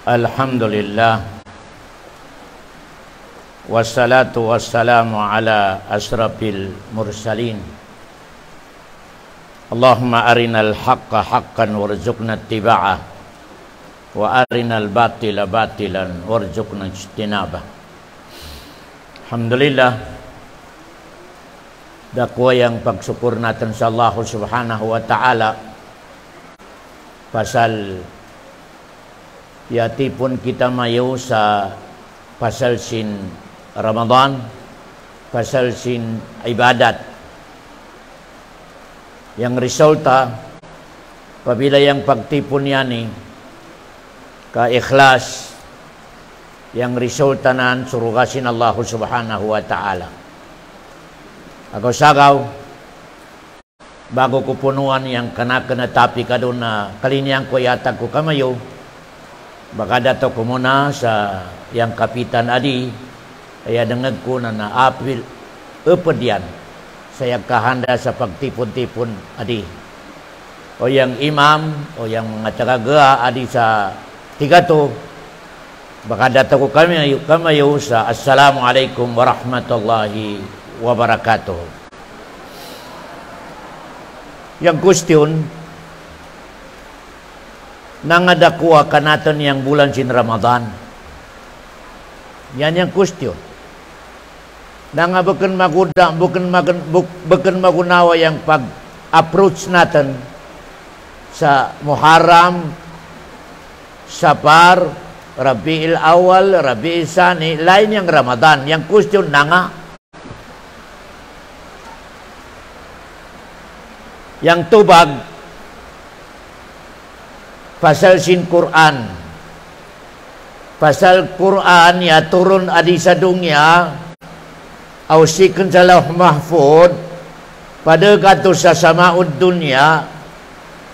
Alhamdulillah, wassalatu wassalamu ala asrafil mursalin. Allahumma arinal haqqa haqqan warzuqna ittiba'ah, wa arinal batila batilan warzuqna ijtinabah. Alhamdulillah, dakwa yang pagsyukur natin sa Allah subhanahu wa ta'ala pasal yati pun kita mayo sa pasal sin Ramadan, pasal sin ibadat yang resulta apabila yang pagtipon yani ka ikhlas yang resulta nan surugasin Allah subhanahu wa ta'ala. Ako sagaw bago ko punuan yang kana tapi kadun na kalinyang ko yatag ko kamayo. Baka dato ko muna sa yang kapitan adi ay dengeg ko na naapil upadian saya kahanda sa pagtipon-tipon adi o yang imam o yang mga tagaga adi sa tigato. Baka dato ko kamayo sa assalamualaikum warahmatullahi wabarakatuh. Yang question nangadakwa ka natin yang bulan sin Ramadan. Yan yang question. Nanga bukan magunawa yang pag-approach natin sa Muharram, Safar, Rabiul Awal, Rabiul Tsani, lain yang Ramadan. Yang question nanga. Yang tubag pasal sin Quran. Pasal Quran ya turun adi sa dunya au sikun sa lauh mahfud pada katu sa samaud dunya,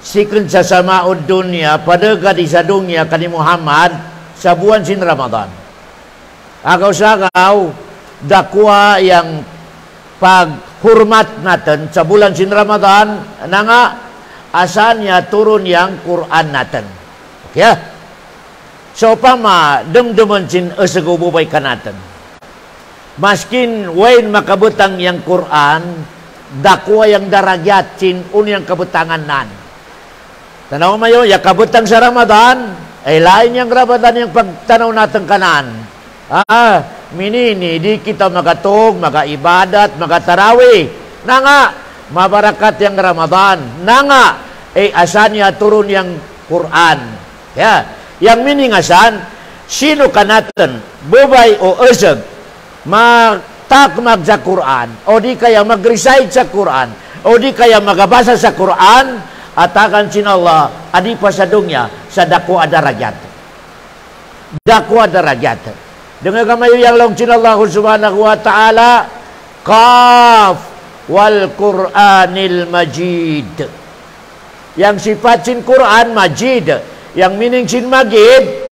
sikun sa samaud dunya pada kadi sa dunya kani Muhammad sa buwan sin Ramadan. Agaw sagaw dakwa yang paghormat natin sa bulan sin Ramadan nanga asalnya turun yang Quran natin. Okay? So pama demdemen sin esegububay ka natin. Maskin wain makabutang yang Quran, dakwa yang daragyat sin unyang kabutangan nan. Tanaw mayo, ya kabutang sa Ramadan, ay lain yang Ramadan yang pagtanaw natin kanan. Minini, di kita magatog, magaibadat, magatarawih. Nanga, mabarakat yang Ramadan. Nanga, asannya turun yang Quran. Ya, yang miningasan, sino ka natin, bubay o usag, magtakmag sa Quran, o di kaya mag-recite sa Quran, o di kaya magabasa sa Quran, atakan sin Allah, adi pa sa dunya, sa dako adarajat. Dako adarajat. Dengan kamayo yang long sin Allah subhanahu wa ta'ala, Qaf wal Qur'anil Majid. Yang sifat sin Quran Majid, yang meaning sin Majid,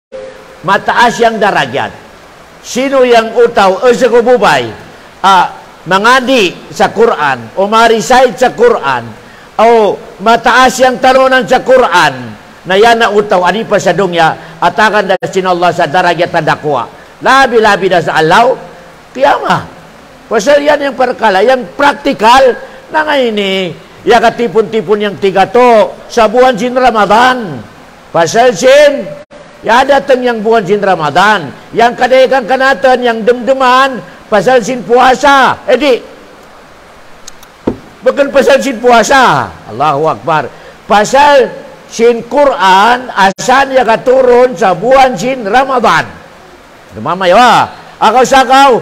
mataas yang darajat. Sino yang utaw sa kububay mangadi sa Quran o ma-recite sa Quran o mataas yang tarunan sa Quran na yan na utaw adi pa sa dunya atakan da sin Allah sa darajat na dakwa. Labi-labi na sa alaw kiyama. Pasal yan yung perkala yang praktikal na ngayon ya katipon-tipon yang tigato sa buwan sin Ramadan. Pasal sin, ya datang yang buwan sin Ramadan. Yang kadaikan kanatan, yang demdeman, pasal sin puasa. Bukan pasal sin puasa. Allahu Akbar. Pasal sin Quran, asan ya katurun sa buwan sin Ramadan. Dumamay, akaw sakaw,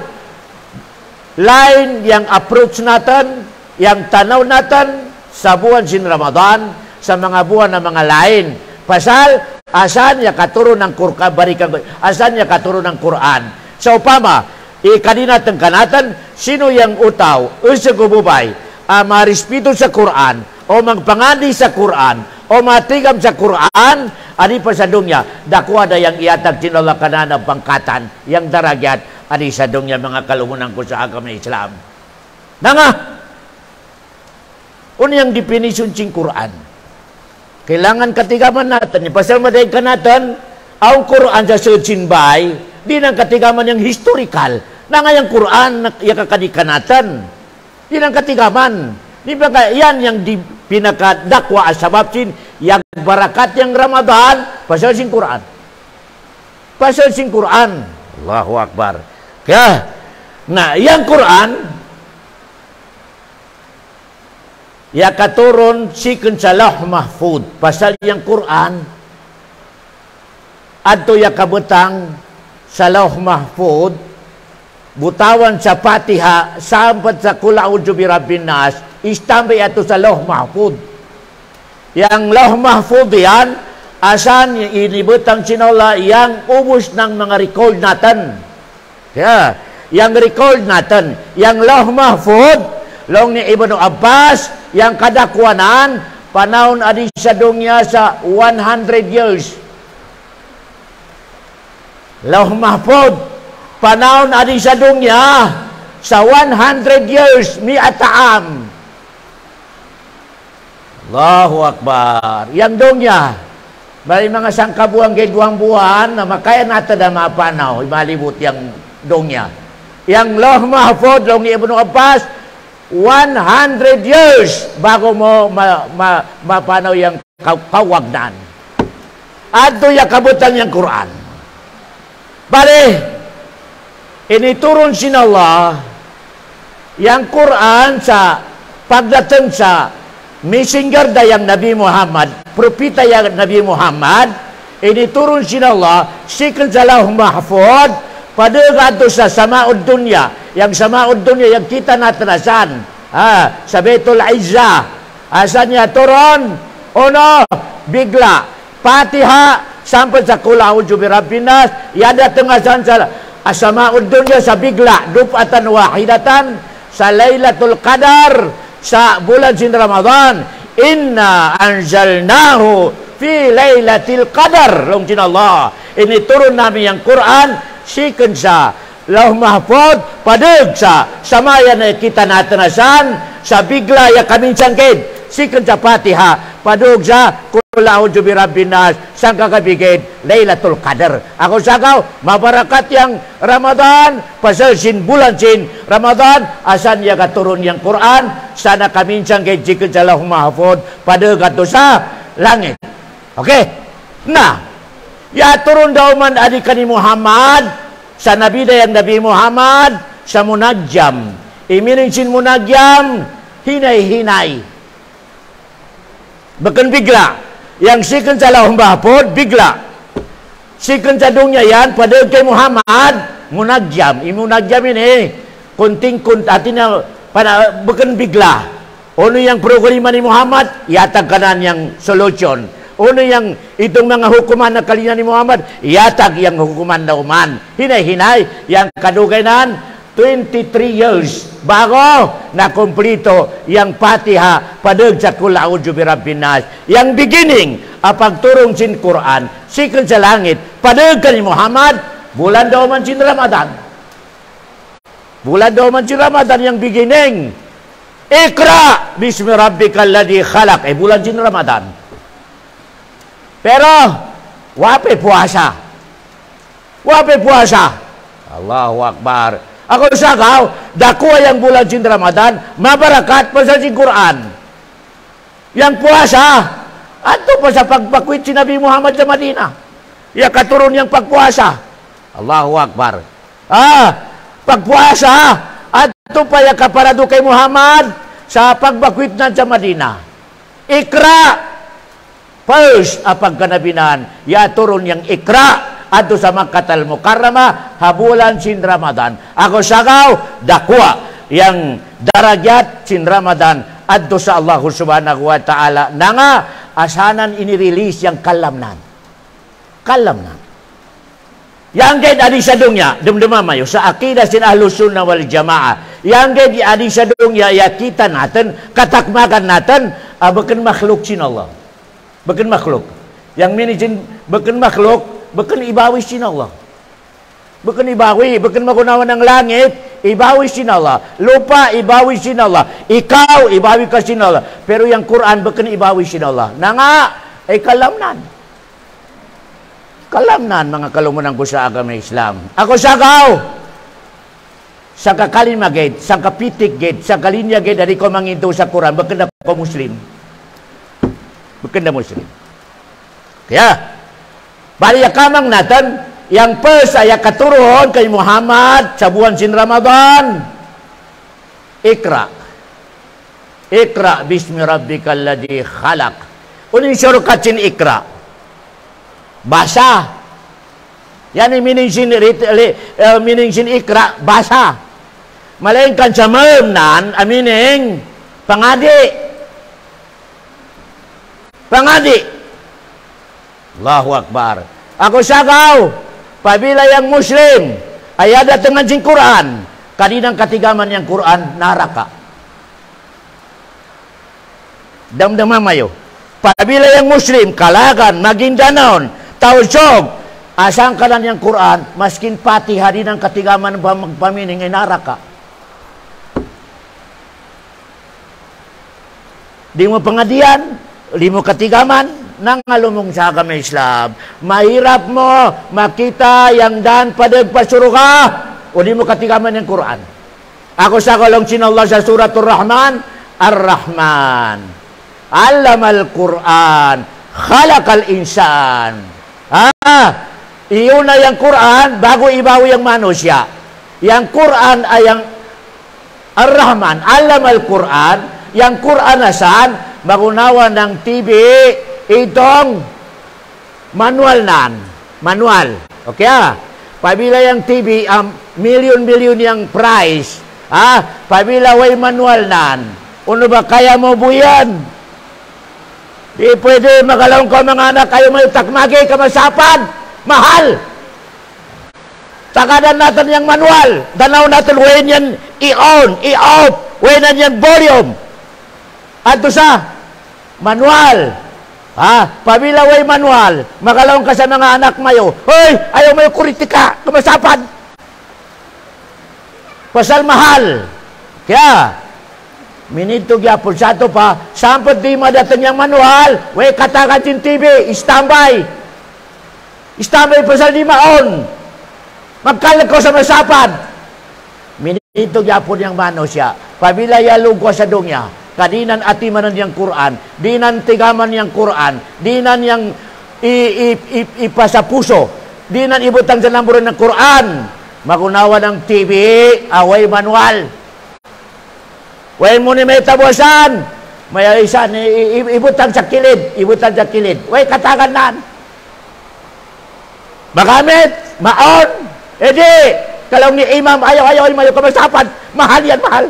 lain yang approach natin, yang tanaw natin, sa buwan sin Ramadan, sa mga buwan na mga lain. Pasal, asan ya katurun ng Quran, asan ya katurun ng Quran. Sa upama, ikadinatan kanatan, sino yang utaw, sa gububay, marispito sa Quran, o magpangandi sa Quran, o matigam sa Quran, adi pa sa dunya, dakwa da yang iatag sinala kanana pangkatan, yang daragyat, adi sa dunya mga kalumunan ko sa agama Islam. Nanga, yang definition cing Quran. Kailangan katigaman natin. Pasal maday ka natin, ang Quran sa searching by, di nang katigaman yang historical, na nga yung Quran, yung kakadikanatan. Di nang katigaman. Di ba yan yung pinakadakwa asabab sin, yung barakat yang Ramadan, pasal sin Quran. Pasal sin Quran. Allahu Akbar. Kaya, na yang Quran, ya katurun sikun sa Lauh Mahfud. Pasal yang Quran, adto ya kabutang sa Lauh Mahfud, butawan sa Fatiha, sampat sa Qul A'udzu Birabbin Nas, istambay ato sa Lauh Mahfud. Yang Lauh Mahfud yan, asan inibutang sinala yang ubos ng mga record natin. Yeah. Yang record natin, yang Lauh Mahfud, long ni Ibnu Abbas, yang kadakwanan, panahon adi sa dunya sa 100 years. Lauh Mahfud, panahon adi sa dunya sa 100 years, mi'ataam. Allahu Akbar. Yang dunya, bali mga sangkabuang kay duwang buwan, na makaya natin na mapanaw, malibot yung dunya. Yang Lauh Mahfud, long ni Ibnu Abbas, 100 years bago mo mapanaw yung kawagnan. Adto yung kabutang yung Quran. Bale, initurun sin Allah yang Quran sa pagdating sa messenger dayang Nabi Muhammad, propita yang Nabi Muhammad, initurun sin Allah sikil sa Lauh Mahfud pada gato sa Samaud Dunya, yang Samaud Dunya yang kita natanasan, sa Baitul Izzah, asan niya turun, uno, bigla, Fatiha, sampai sa Qul A'udzu Birabbin Nas, yada tengasan sa Asmaud Dunya sa bigla, dufatan wahidatan, sa Lailatul Qadar, sa bulan sin Ramadan, inna anzalnahu fi Lailatul Qadar, long sin Allah. Ini turun namin yang Quran, siken sa Lauh Mahfud, padag sa samayan na kita natanasan, sa bigla ya kaming sangkid, siken sa Fatiha, padug sa Qul A'udzu Birabbin Nas, sang kakabigid Lailatul Qadar. Ako sagaw mabarakat yang Ramadan, pasal sin bulan sin Ramadan, asan ya katurun yang Quran, sana kami sangkid siken sa Lauh Mahfud, padug ato sa langit. Okay? Nah, ya turun daw man adik ni Muhammad sa Nabi dayang Nabi Muhammad sa Munajjam. Imining sin Munajjam, hinay-hinay. Bahkan bigla. Yang sikan sa Lauh Mahfud, bigla. Sikan sa dunya yan, pada kay Muhammad, Munajjam. Munajjam ini, kunting-kunt, atin na, bahkan bigla. Ano yang programa ni Muhammad, yatag kanan yang solution. Ano yang itong mga hukuman na kalina ni Muhammad, yatag yang hukuman na uman. Hinay-hinay, yang kadugaynan, 23 years bago na kumplito yang Fatiha padag sa Qul A'udzu Birabbin Nas. Yang beginning, apagturong sin Quran, sikan sa langit, padag ni Muhammad, bulan daw man sin Ramadan. Bulan daw man sin Ramadan yang beginning. Ikra bismi rabbikal ladzi khalaq, bulan sin Ramadan. Pero, wape puasa. Wape puasa. Allahu Akbar. Ako sagaw, dakwa yang bulan sin Ramadan, mabarakat pa sa sin Quran. Yang puasa, ato pa sa pagbakwit si Nabi Muhammad sa Madina. Ya katurun yang pagpuasa. Allahu Akbar. Pagpuasa, ato pa ya kaparado kay Muhammad sa pagbakwit na sa Madina. Ikra, first, apag kanabinan, ya turun yang ikra, ato sa Makkatal Mukarramah, habulan sin Ramadan. Ako sagaw, dakwa, yang darajat sin Ramadan, ato sa Allah Subhanahu wa Ta'ala, na nga, asanan inirelease yang kalamnan. Kalamnan. Yang gay adi sa dunya, dumduma mayo, sa akidah sin Ahlus Sunnah wal Jamaah, yang gay adi sa dunya, ya kita natin, katakmakan natin, bukan makhluk sin Allah. Bukan makhluk. Yang minijin, bukan makhluk, bukan ibawi sin Allah. Bukan ibawi, bukan magunawan ng langit, ibawi sin Allah. Lupa, ibawi sin Allah. Ikaw, ibawi ka sin Allah. Pero yung Quran, bukan ibawi sin Allah. Na nga, ay kalamnan. Kalamnan mga kalumunan ko sa agama Islam. Ako sagaw. Sa kakalima gate, sa kapitik gate, sa kalinya gate, dari ko manginto sa Quran, bakit ko Muslim? Bakit na Muslim? Kaya, bali kamang natin, yang first ay katuruan kay Muhammad sa buwan sin Ramadan. Ikra. Ikra bismi rabbikal ladzi khalaq. Unin syurukat sin ikra. Basa. Yan ang meaning sin ikra, basa. Malainkan sa meumnan, meaning pangadi. Pangadi. Allahu Akbar. Ako sagaw, pabila yang Muslim, ay ada dengan sin Quran, kadinang katigaman yang Quran, naraka. Damdamam mayo. Pabila yang Muslim, kalagan, maging danon, tausog, asang kanan yang Quran, maskin pati hari ng katigaman magpamining ay naraka. Di mo pangadian, di mo katigaman, nang alumong sa agama Islam. Mahirap mo makita yang dan pada pasuruka, o di mo katigaman yang Quran. Ako sa kalong sin Allah sa suratul Rahman, Ar-Rahman. Allamal Quran, khalaqal insan. Iyon na yung Quran bago ibawi yung manusia. Yang Quran ay yang Ar-Rahman, Allamal Quran. Yang Quran asan magunawa ng TV itong manual nan. Manual. Okay pabila yang TV milyon-milyon yang price. Pabila way manual nan. Uno ba kaya mo buyan? Di pwede magalawang ko mga anak kayo may takmagi kamasapan. Mahal. Takadan natin yung manual. Danaw natin way yan i-on, i-off. Way na yan volume. Ato sa manual. Pabila way manual, magalawang ka sa mga anak mayo. Hoy, ayaw mayo kuritika, kamasapan. Pasal mahal. Kaya, minito gyapon sa ato pa, sampot di madatan yung manual, way katakan sin TV, standby. Standby pasal di maon. Magkalag ko sa masapan. Minito gyapon yung mano siya. Pabila yalong ko sa dungya. Kadinan atimanan yang Quran, dinan tigaman yang Quran, dinan yang ipasa puso, dinan ibutang sa lamburan ng Quran, magunawa ng TV, away manual. Way mo ni may tabuasan, may isan, ibutang sa kilid, way katagan nan. Magamit, maon, edi, kalau ni imam, ayaw, mayo kamasapan, mahal yan, mahal.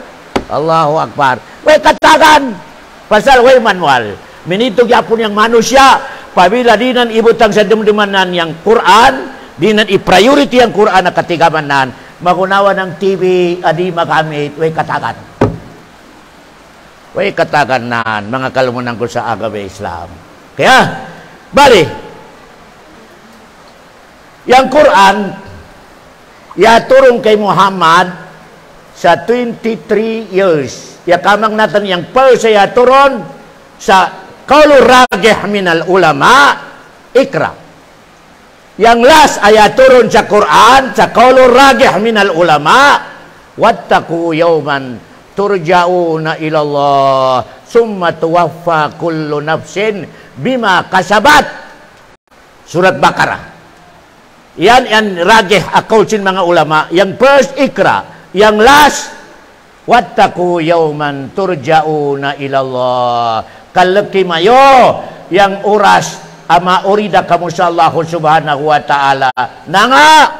Allahu Akbar. Way katagan pasal way manual. Minito gyapon yang manusia pabila dinan ibutang sa dumdumanan yang Quran, dinan i-priority ang Quran na katigamanan, magunawa ng TV adi magamit way katagan. Way katagan nan mga kalumunan ko sa agama Islam. Kaya bali yang Quran ya turun kay Muhammad sa 23 years. Ya kamang natin yang first ay turun sa qaulur rajih minal ulama, ikra. Yang last ay turun sa Quran sa qaulur rajih minal ulama, wattaqu yawman turja'una ila Allah summa tuwaffa kullu nafsin bima kasabat. Surat Baqarah. Yan rajih akaw sin mga ulama. Yang first ikra. Yang last, wattaqu yawman turja'una ilallah. Kalaki mayo, yang oras, ama orida kamu sa Allah subhanahu wa ta'ala. Nanga,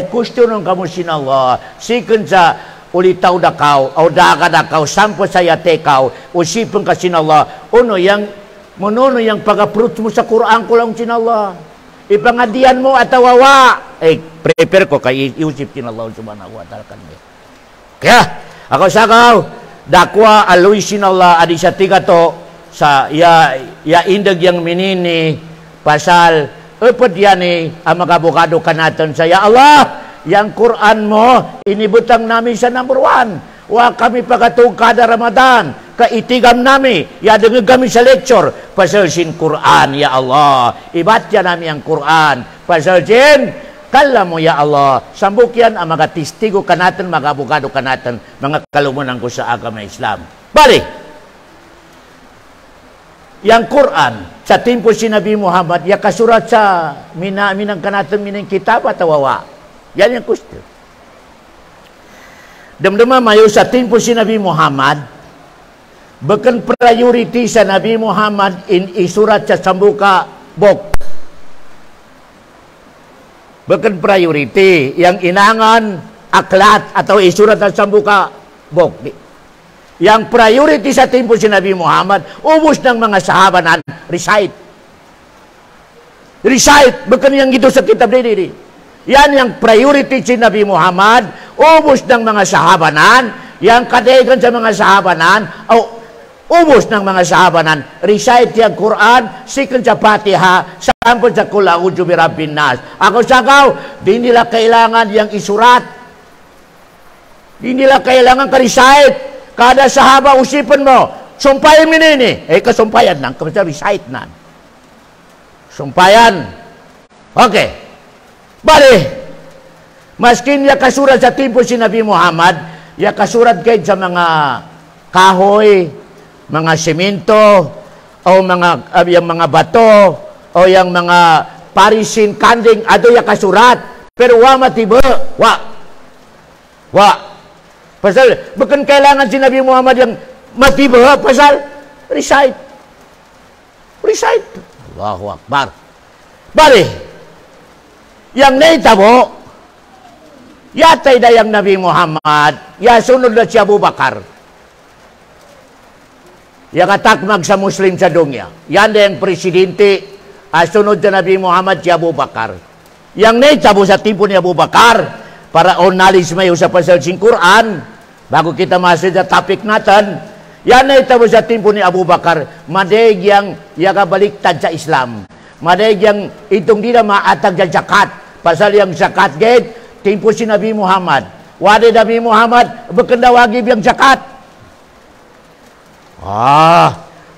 question kamu sin Allah. Sikun sa ulitaw dakaw, o daga dakaw, sampo saya tekaw, usipin ka sin Allah. Uno, yang pag-approach mo sa Quran ko lang sin Allah. Ipangadian mo at awawa. Prepare ko kay iusip sin Allah subhanahu wa ta'ala kanmi. Kaya, ako sagaw, dakwa aloy sin Allah adi sa tiga to sa ya indag yang minini pasal upad yan ang magabukado ka natin sa ya Allah, yang Quran mo inibutang namin sa number 1. Wa kami pagatong kada Ramadan, kaitigam nami, ya dengan kami sa lecture, pasal sin Quran, ya Allah. Ibaca nami ang Quran, pasal sin, kala mo, ya Allah. Sambukyan ang mga testigo kanatan, mga abogado kanatan, mga kalumunan ko sa agama Islam. Bali, yang Quran, sa timpo si Nabi Muhammad, ya kasurat sa minang kanatan, minang kitab at wawa. Yan yung question. Damdama mayo sa timpo si Nabi Muhammad, bahkan priority sa Nabi Muhammad isurat sa sambuka bok. Bahkan priority yang inangan aklat atau isurat sa sambuka bok. Yang priority sa timpo si Nabi Muhammad, ubos ng mga sahabanan, recite. Recite, bahkan yang gitu sa kitab diri. Yan yang priority si Nabi Muhammad, ubos ng mga sahabanan, yang kadegan sa mga sahabanan, o ubos ng mga sahabanan, recite yung Quran, sikon sa Fatiha, sampun sa Qul a'udzu birabbin nas. Ako sagaw, di nila kailangan yung isurat. Di nila kailangan ka-recite. Kada sahaba, usipan mo, sumpayan mo nini. Kasumpayan lang, kasi recite na. Sumpayan. Okay. Bali, maskin ya kasurat sa timpo si Nabi Muhammad, ya kasurat kayo sa mga kahoy, mga semento, o yung mga bato, o yung mga parisin, kanding, ado ya kasurat. Pero wa matiba, wa. Pasal, bukan kailangan si Nabi Muhammad yang matiba, pasal, recite. Recite. Allahu Akbar. Bali, yang naitabo, yatay na yang Nabi Muhammad, ya sunod na si Abu Bakar. Yang atakmag sa Muslim sa dunya. Yan na yung presidente, sunod na Nabi Muhammad si Abu Bakar. Yang naitabo sa timpo ni Abu Bakar, para on knowledge mayo sa pasal sing Quran, bago kita masuk sa topic natin, yan naitabo sa timpo ni Abu Bakar, madeg yang yakabaliktad sa Islam. Madeg yang itong di na maatag sa zakat. Pasal yang zakat gate, timpo si Nabi Muhammad. Wade Nabi Muhammad, berkendawagib yang zakat.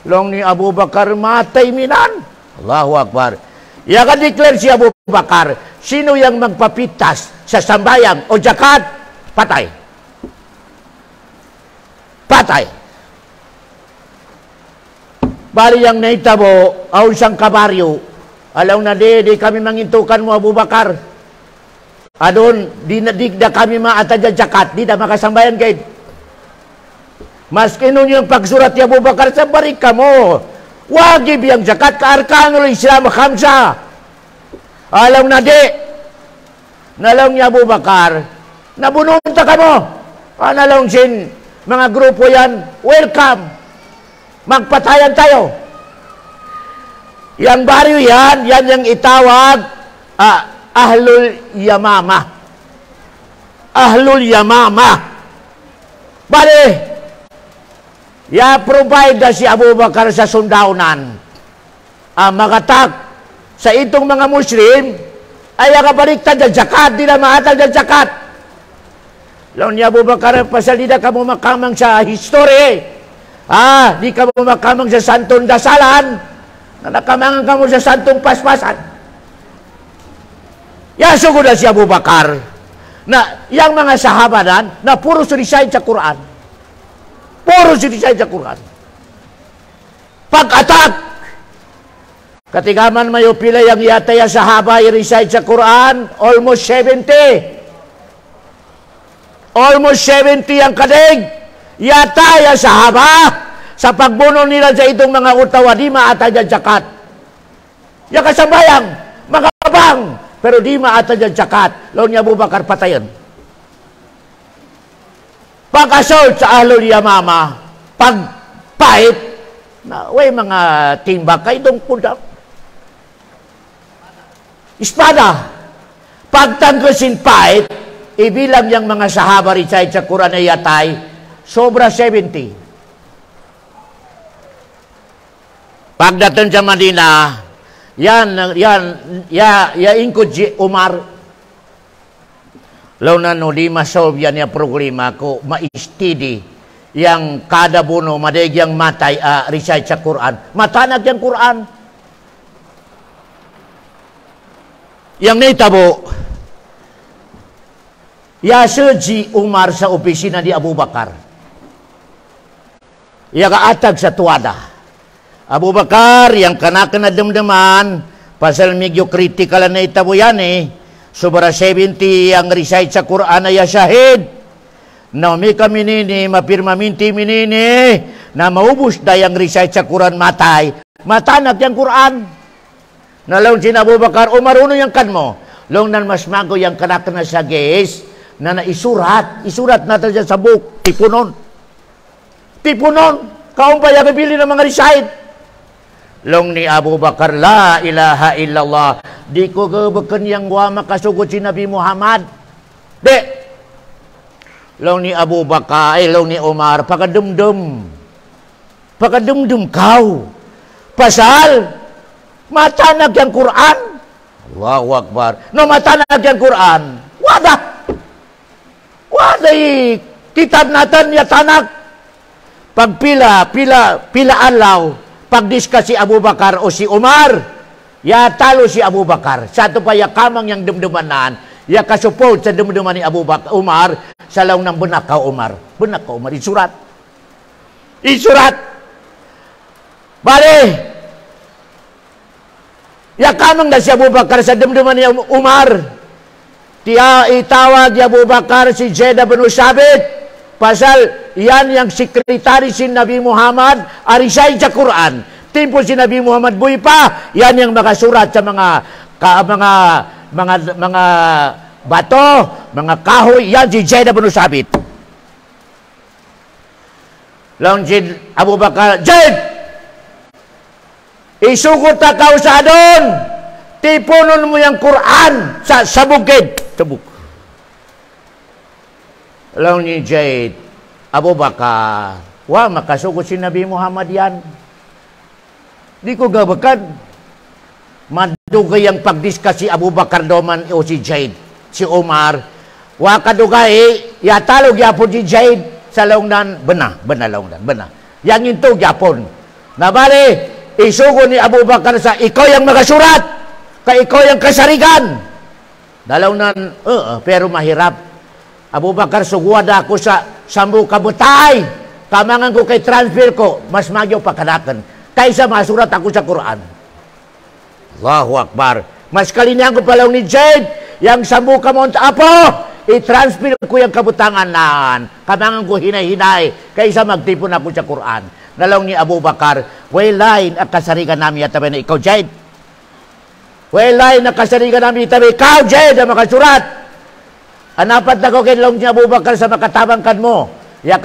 Long ni Abu Bakar matay minan. Allahu Akbar. Ya kan declare si Abu Bakar, sino yang magpapitas sa sambayang o zakat, patay. Patay. Bali yang naitabo, aun sang kabaryo, alaw na di kami mangintukan mo Abu Bakar. Adon, di na kami maatadya zakat, di na makasambayan kayo. Maski nun yung pagsurat ni Abu Bakar, sa barik ka mo. Wagib yung zakat, ka-arkanul Islam khamsa. Alaw na di. Nalaw ni Abu Bakar, nabununta ka mo. Nalaw sin, mga grupo yan, welcome. Magpatayan tayo. Yang baryo yan yang itawag Ahlul Yamamah. Ahlul Yamamah. Bali, ya provide na si Abu Bakar sa sundaunan. Magatak sa itong mga Muslim, ay nakabaliktad na zakat, di na maatag na zakat. Laon ni Abu Bakar, pasal di na ka mo makamang sa history. Di ka mo makamang sa santong dasalan. Nakamangan ka mo sa santong paspasan. Yasugod na si Abu Bakar na yang mga sahabanan na puro surisay sa Quran. Puro surisay sa Quran. Pag-atak, katigaman mayo pila yang yataya sahaba i-recite sa Quran, almost 70. Almost 70 ang kadig. Yataya sahaba. Sa pagbuno nila sa itong mga utawa, di maatad yung zakat. Yung kasambayang, makabang, pero di maatad yung zakat. Laon ni Abu Bakar patayan. Pag-assault sa Ahlul Yamamah, pag-fight, way mga timbak, kayo itong punta. Espada. Pagtanggasin fight, ibilang yung mga sahaba recite sa Quran ay yatay, sobra 70. Pagdating sa Madina, ingkod si Umar. Law na no, di masolve yan yung problema ko, maistidi yang kada buno madeg yang matay recite sa Quran. Matanag yang Quran. Yang naitabo, si Umar sa opisina di Abu Bakar. Iya kaatag sa tuwada. Abu Bakar, yang kana-kana damdaman, pasal medyo critical na itabo yan Sobra 70 ang recite sa Quran na syahid. Na may kami nini, mapirma minti minini, na maubos na yung recite sa Quran matay. Matanag yung Quran. Nalaw si Abu Bakar, umaruno yung kan mo. Long nan mas mago yung kana-kana sa guys, na naisurat. Isurat natin dyan sa book. Tipunon. Kaon pa yung bibili ng mga recite. Long ni Abu Bakar, la ilaha illallah. Di ko gabakan yang wa makasugod si Nabi Muhammad. Di. Long ni Abu Bakar, long ni Umar, pakadumdum kau. Pasal, matanag yang Quran. Allahu Akbar. No matanag yang Quran. Wadah kitab natin ya tanak. Pagpila alaw, pagdiskas si Abu Bakar o si Umar, ya talo si Abu Bakar. Satu pa ya kamang yang dumdumanan, ya kasupod sa dumduman ni Abu Bakar, Umar, sa laong ng bunakaw Umar. Bunakaw Umar, isurat. Bale, ya kamang na si Abu Bakar sa dumduman ni Umar. Tiya itawag ni Abu Bakar si Jeddah bin Usabit. Pasal yan yang sekretary si Nabi Muhammad arisay sa Quran. Timpo si Nabi Muhammad buhay pa, yan yang makasurat sa mga bato, mga kahoy, yan si Jeddah bin Usabit. Lang si Abu Bakar, Jed! Isugot na kau sa adon! Tipunon mo yung Quran sa bukid. Lang ni Jade, Abu Bakar, makasugod si Nabi Muhammad yan. Di ko gabakan. Madugay ang pagdiskas si Abu Bakar doman o si Jade, si Umar. Kadugay, yatalog yapon si Jade sa laungdan, bena laungdan. Yang ito yapon. Nabali, isugo ni Abu Bakar sa ikaw yang magasurat, ikaw yang kasarigan. Dalawnan, pero mahirap. Abu Bakar, sugwad ako sa sambu kabutay. Kamangan ko kay transfer ko, mas magyo pakanakan. Kaysa masurat ako sa Quran. Allahu Akbar. Mas kalinyan ko palaw ni Jade, yang sambu kamon apo, i-transfer ko yung kabutangan naan. Kamangan ko hinay-hinay, kaysa magtipon ako sa Quran. Nalong ni Abu Bakar, lain at kasarigan namin at tabi na ikaw, Jade. Lain at kasarigan namin at tabi, ikaw, Jade, ang makasurat. Anapat na ko kay long ni Abu Bakar sa makatabangkan mo. Ya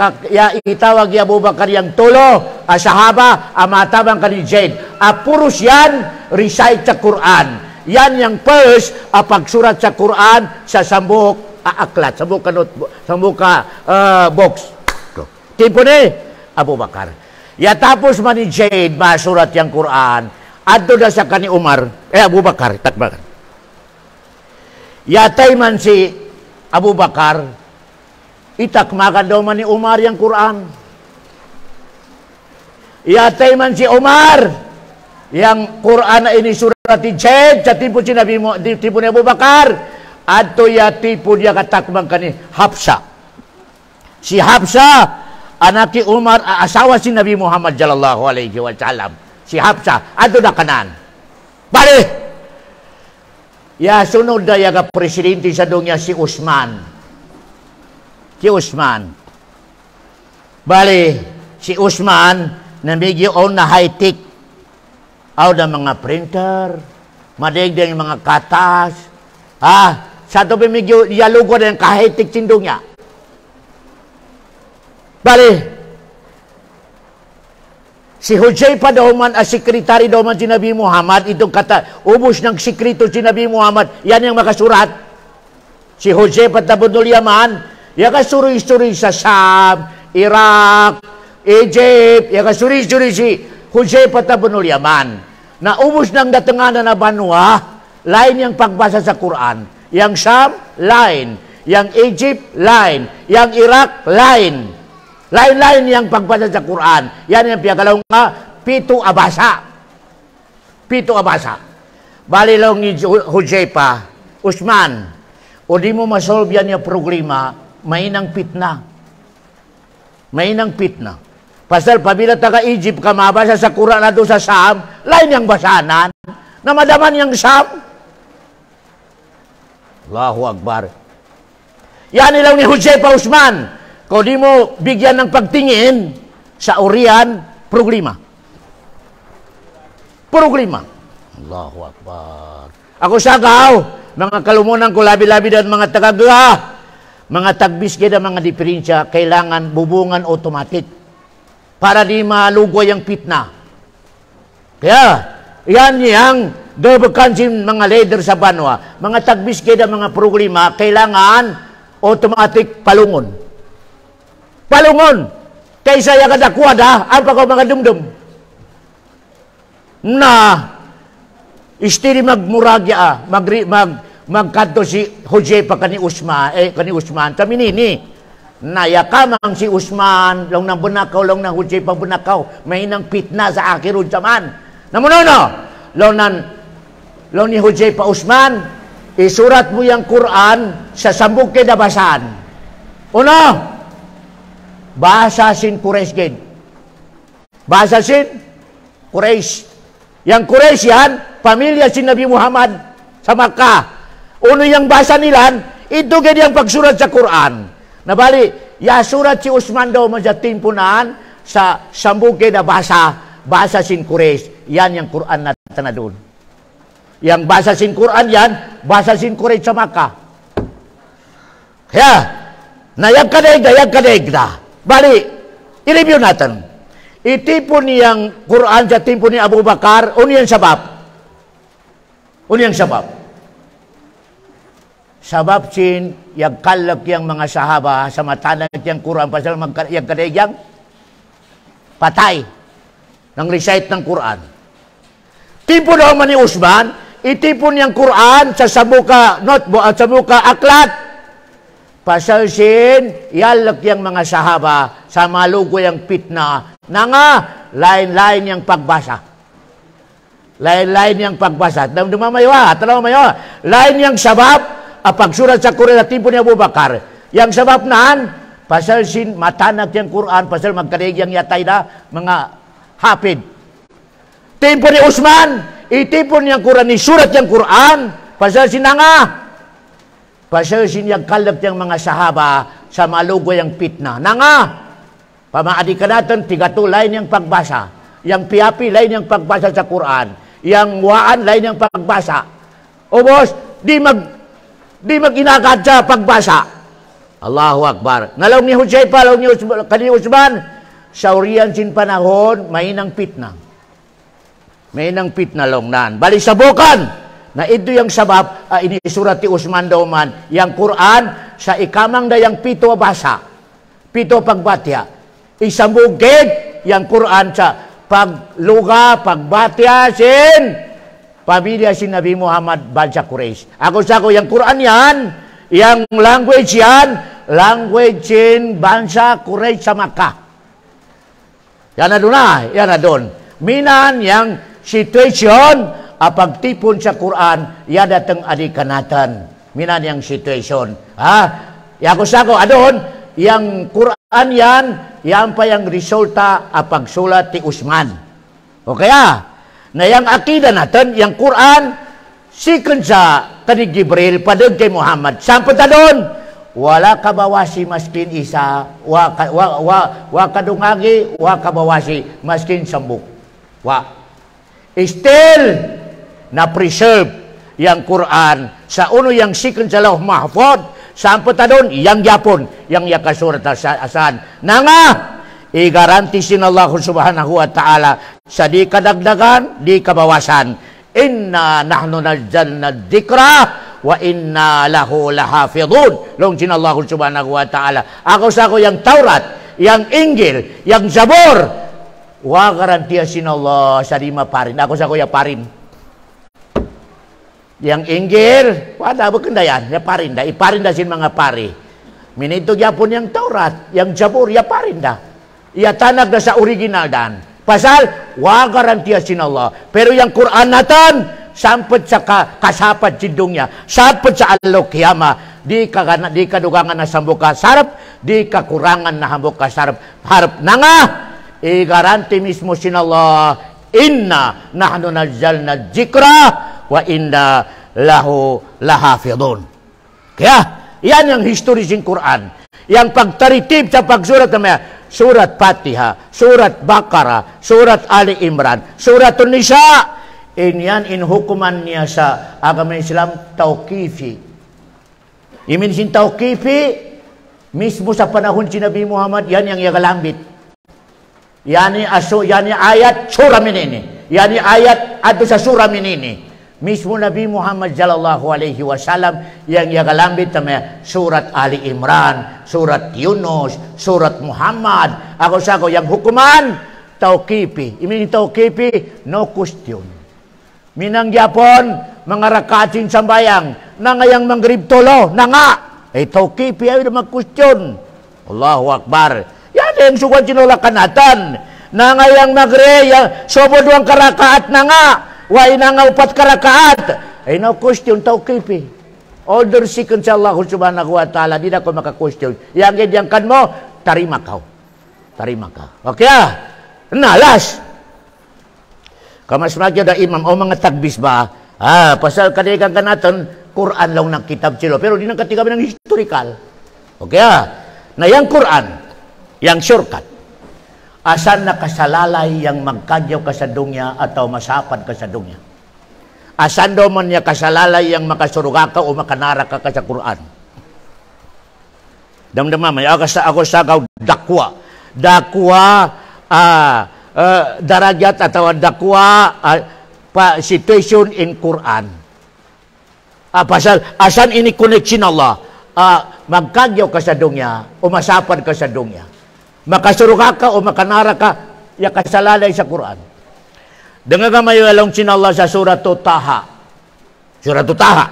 itawag ni Abu Bakar yang tulo, sahaba, matabang ka ni Jade. Puros yan, recite sa Quran. Yan yang first, pagsurat sa Quran sa sambuk aklat, sambuk box. Timpo ni Abu Bakar. Ya tapos man ni Jade, masurat yang Quran. Adto na sa kani Umar, Abu Bakar, takbakan. Yatay man si Abu Bakar, itakmakan daw man ni Umar yung Quran. Yatay man si Umar, yung Quran na inisurat ni Jade, sa tipo ni Abu Bakar, adto ya tipo niya katakmang kani Hafsa. Si Hafsa, anak ni Umar, asawa si Nabi Muhammad sallallahu alaihi wasallam. Si Hafsa, adto na kanan. Balik! Ya sunod na yung presidente sa dunya si Usman. Bali, si Usman, namigyoon na high-tech. Aw na mga printer, madigda yung mga katas. Sa ito pimigyo, yalugo na yung ka-high-tech sindong niya. Bali, si Huzaifa daw man, sekretary daw man si Nabi Muhammad, itong ubos ng sekreto si Nabi Muhammad, yan yung makasurat. Si Huzaifa tabunul Yaman, yan kasuri-suri sa Sham, Iraq, Egypt, yan kasuri-suri si Huzaifa tabunul Yaman. Na ubos ng datanganan na banwa, lain yung pagbasa sa Quran. Yang Sham, lain. Yang Egypt, lain. Yang Iraq, lain. Lain-lain yang pagbasa sa Quran. Yan yung piyagalaw nga, pito abasa. Pito abasa. Bali lang ni Huzaifa, Usman, o di mo masolve yan yung problema, mainang pitna. Mainang pitna. Pasal pabila taga-Egypt ka mabasa sa Quran na doon sa Sam, lain yung basanan, na madaman yung Sam. Allahu Akbar. Yan ilaw ni Huzaifa, Usman. Kung di mo bigyan ng pagtingin sa urian, problema. Problema. Allahu Akbar. Ako sagaw, mga kalumunan ko, labi-labi dan mga tagaga, mga tagbis kita, mga diferensya, kailangan bubungan automatic para di malugoy ang pitna. Kaya, yan yang debekansin mga leader sa banwa, mga tagbis kita, mga problema, kailangan automatic palungon. Palungon. Kaysa yung kadakwada, ang pagkaw mga dumdum. Na, istiri magmuragya, magkanto si Huzaifa kani Usman, kami nini. Nayakamang si Usman, long nang bunakaw, long nang Huzaifa bunakaw, may nang pitna sa akirun saman. Namunono, long ni Huzaifa Usman, isurat mo yung Quran sa sambog kedabasan. Uno, bahasa sin Quraish gid. Bahasa sin Quraish. Yang Quraish yan, pamilya si Nabi Muhammad sa Makkah. Uno yung bahasa nila, ito gid yung pagsurat sa Quran. Nabali, ya surat si Usman daw majatin punaan sa sambog na bahasa sin Quraish. Yan yung Quran natin na doon. Yang bahasa sin Quran yan, bahasa sin Quraish sa Makkah. Kaya, nayag kadeg na. Bali, i-review natin. Itipon niyang Quran sa timpo ni Abu Bakar, uniyang sabab. Uniyang sabab. Sabab sin, yung kalak yung mga sahaba sa matanag yung Quran, pasal yung kadeg yung patay ng recite ng Quran. Timpo daw man ni Usman, itipon niyang Quran sa sabuka notebook at sabuka aklat. Pasal sin, yalak yung mga sahaba sa malugo yung pitna na nga, lain-lain yung pagbasa. Lain-lain yung pagbasa. Dumamayawa, lain yung sabab, pagsurat sa Quran at timpo ni Abu Bakar. Yang sabab naan, pasal sin, matanag yung Quran, pasal magkarig yung yatay na mga hapid. Timpo ni Usman, itipon yung Quran, ni surat yung Quran, pasal sin na nga, pasal sinyag kalab yung mga sahaba sa malugo yung pitna. Na nga, pamaadi ka natin, tigato, lain yung pagbasa. Yang piapi, lain yung pagbasa sa Quran. Yang waan, lain yung pagbasa. O boss, di mag-inagad sa pagbasa. Allahu Akbar. Nalaw ni Huzaifa, nalaw ni Usman, sa uriyan sin panahon, may nang pitna. May nang pitna long nan. Bali sabukan! Na ito yung sabab, inisurat ti Usman daw man, yung Quran, sa ikamang na yung pito basa, pito pagbatya. Isambugid yung Quran sa pagluga, pagbatya, sin, pamilya si Nabi Muhammad Balsa Quraish. Ako yung Quran yan, yung language yan, language sin Balsa Quraish sa Makkah. Yan na doon. Minan yung situation, pagtipon sa Quran, yadatang adikanatan. Minan yung situation. Yako adon, yung Quran yan pa yung resulta pagsulat ti Usman. O kaya, na yung akida natin, yung Quran, sikon sa kani Jibril, padag kay Muhammad. Sampunta doon, wala kabawasi maskin isa, wa kadungagi, wa kabawasi maskin sambuk. Still, na-preserve yung Quran sa uno yung sikon sa Lauh Mahfud, sampo ta doon, yang Japon, yang yakasurat asan. Na nga, i-garanti sin Allah subhanahu wa ta'ala sa di kadagdagan, di kabawasan. Inna nahnu nazzalna dzikra wa inna lahu lahafidhun. Long sin Allah subhanahu wa ta'ala. Ako yung Taurat, yang Injil, yang Zabur, wa garantiya sin Allah sa di maparin. Ako yung parin. Yang Injil, wala ba kanda yan? Iparin da sin mga pari. Minito gyapon yang Taurat, yang Jabur, ya parinda. Ya tanag na sa original dan. Pasal, wa garantiya sin Allah. Pero yang Quran natin, sampet sa kasapat jidungnya, sampet sa alokiyama, di kadugangan na sambuka sarap, di kakurangan na hambuka sarap. Harap na nga, i-garanti mismo sin Allah, inna nahnu nazzalna dzikra wa inna lahu lahafidun. Kaya, yan ang history sin Quran. Yang pagtaritib sa pagsurat na surat Fatiha, surat Baqarah, surat Ali Imran, surat Nisa. Yan in hukuman niya sa agama Islam tauqifi. Imin sin tauqifi mismo sa panahon si Nabi Muhammad, yan yang yagalambit. Yani ayat surah minini. Yani ayat ato sa surah minini. Mismo Nabi Muhammad sallallahu alaihi wasallam yang yagalambit na surat Ali Imran, surat Yunus, surat Muhammad. Ako sago yang hukuman tauqifi. Imin tauqifi no question. Minang Japon mga rakatsin sambayang na ngayang mangrib tolo na nga tauqifi ay na mag-question. Allahu Akbar. Yan yung suwan sinulakan natin na ngayang magre sobod ang karakaat na nga why na nga upat karakaat ay no question tauqifi. Order second sa Allah subhanahu wa ta'ala, di na ko maka-question. Yang kan mo, tarima ka. Okay nalas kamas magyo da imam o mga tagbis ba pasal kadigan ka natin Quran lang ng kitab silo pero di nang katigabi ng historical. Okay na yang Quran yang shortcut asan na kasalalay yang magkadyaw ka sa dunya atau masapad ka sa dunya. Asan do man niya kasalalay yang makasuruga ka o makanara ka sa Quran. Damdama may ako sa dakwa darajat atau dakwa situation in Quran. Pasal asan ini connection Allah magkadyaw ka sa dunya o masapad ka sa dunya. Makasuruga ka o makanara ka ya kasalalay sa Quran. Dengan kamayo along sin Allah sa surat Taha. Surat Taha.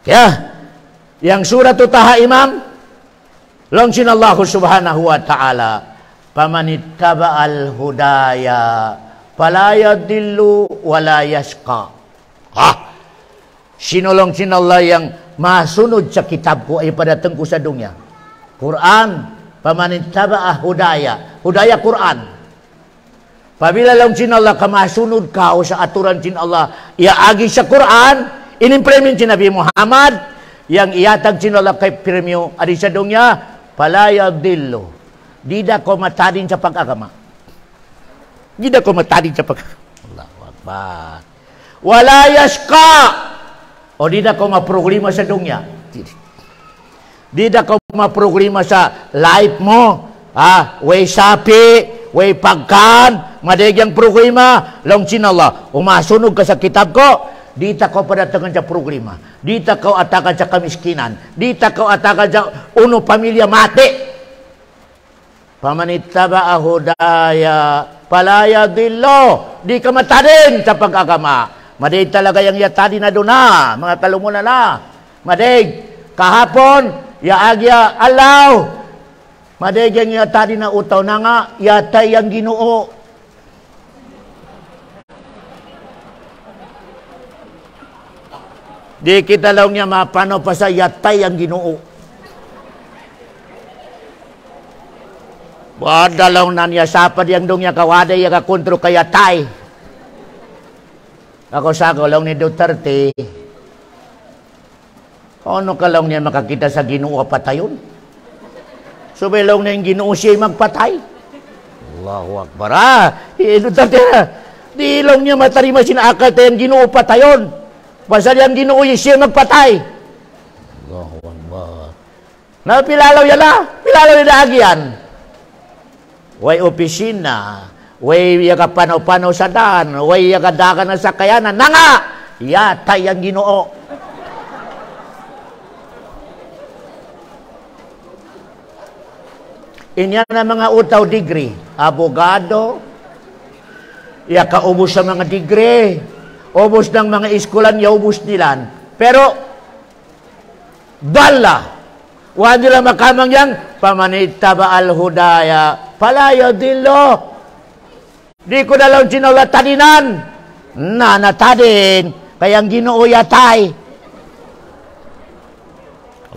Ya. Yang surat Taha imam long sin Allah subhanahu wa ta'ala pamanittaba'al hudaya fala yadillu wala yashqa. Sinolong sin Allah yang masunod sa kitab ko ay padatang ko sa dunya. Quran pamanittaba'al hudaya. Hudaya Quran. Pabila lang sin Allah kamasunod ka o sa aturan sin Allah iaagi sa Quran, inimpremin sin Nabi Muhammad yang iatag sin Allah kay premium adi sa dunya pala yadillu. Di da ko matadin sa pag-agama. Di da ko matadin sa Allahu Akbar. Wala yashqa. O di da ko maproblema sa dunya. Di da ko maproblema sa life mo. Way sapi, way pagkan, madagyang programa, long sin Allah. Umasunog ka sa kitab ko, di ta ko padatangan sa programa. Di ta ko atakan sa kamiskinan. Di ta ko atakan sa uno pamilya mati. Pamanittaba hudaya palaya dillo. Di ka matadin sa pag-agama. Maday talaga yung yatadi na doon na, mga kalumunan na. Maday, kahapon, yaagya, alaw. Maday yung yatadi na utaw na nga, yatay ang Ginoo. Di kita lang niya mapano pa sa yatay ang Ginoo. Wadalaw na niya sapad yang dong niya kawaday yung kakontro kayatay. Ako sa lang ni Duterte. Ano ka lang niya makakita sa Ginoo patayon? Subilong na yung Ginoo siya magpatay. Allahu Akbar. Duterte na. Di lang niya matarima sinakal tayo yung Ginoo patayon. Pasal yung Ginoo siya magpatay. Allahu Akbar. Napilalaw yan na. Pilalaw yung daagyan. Way opisina, way yaga panaw-panaw sa daan, way yaga dagan na sa kayanan, na nga! Yatay ang Ginoo. Inya na mga utaw degree, abogado, yaka ubos sa mga degree, ubos ng mga iskulan, yaubos nilan. Pero, dala, Wajila makamang yang pamanitaba al-hudaya fala yadillo. Di ko dalau cinola tadinan. Na tadin. Kayang Ginoo yatay.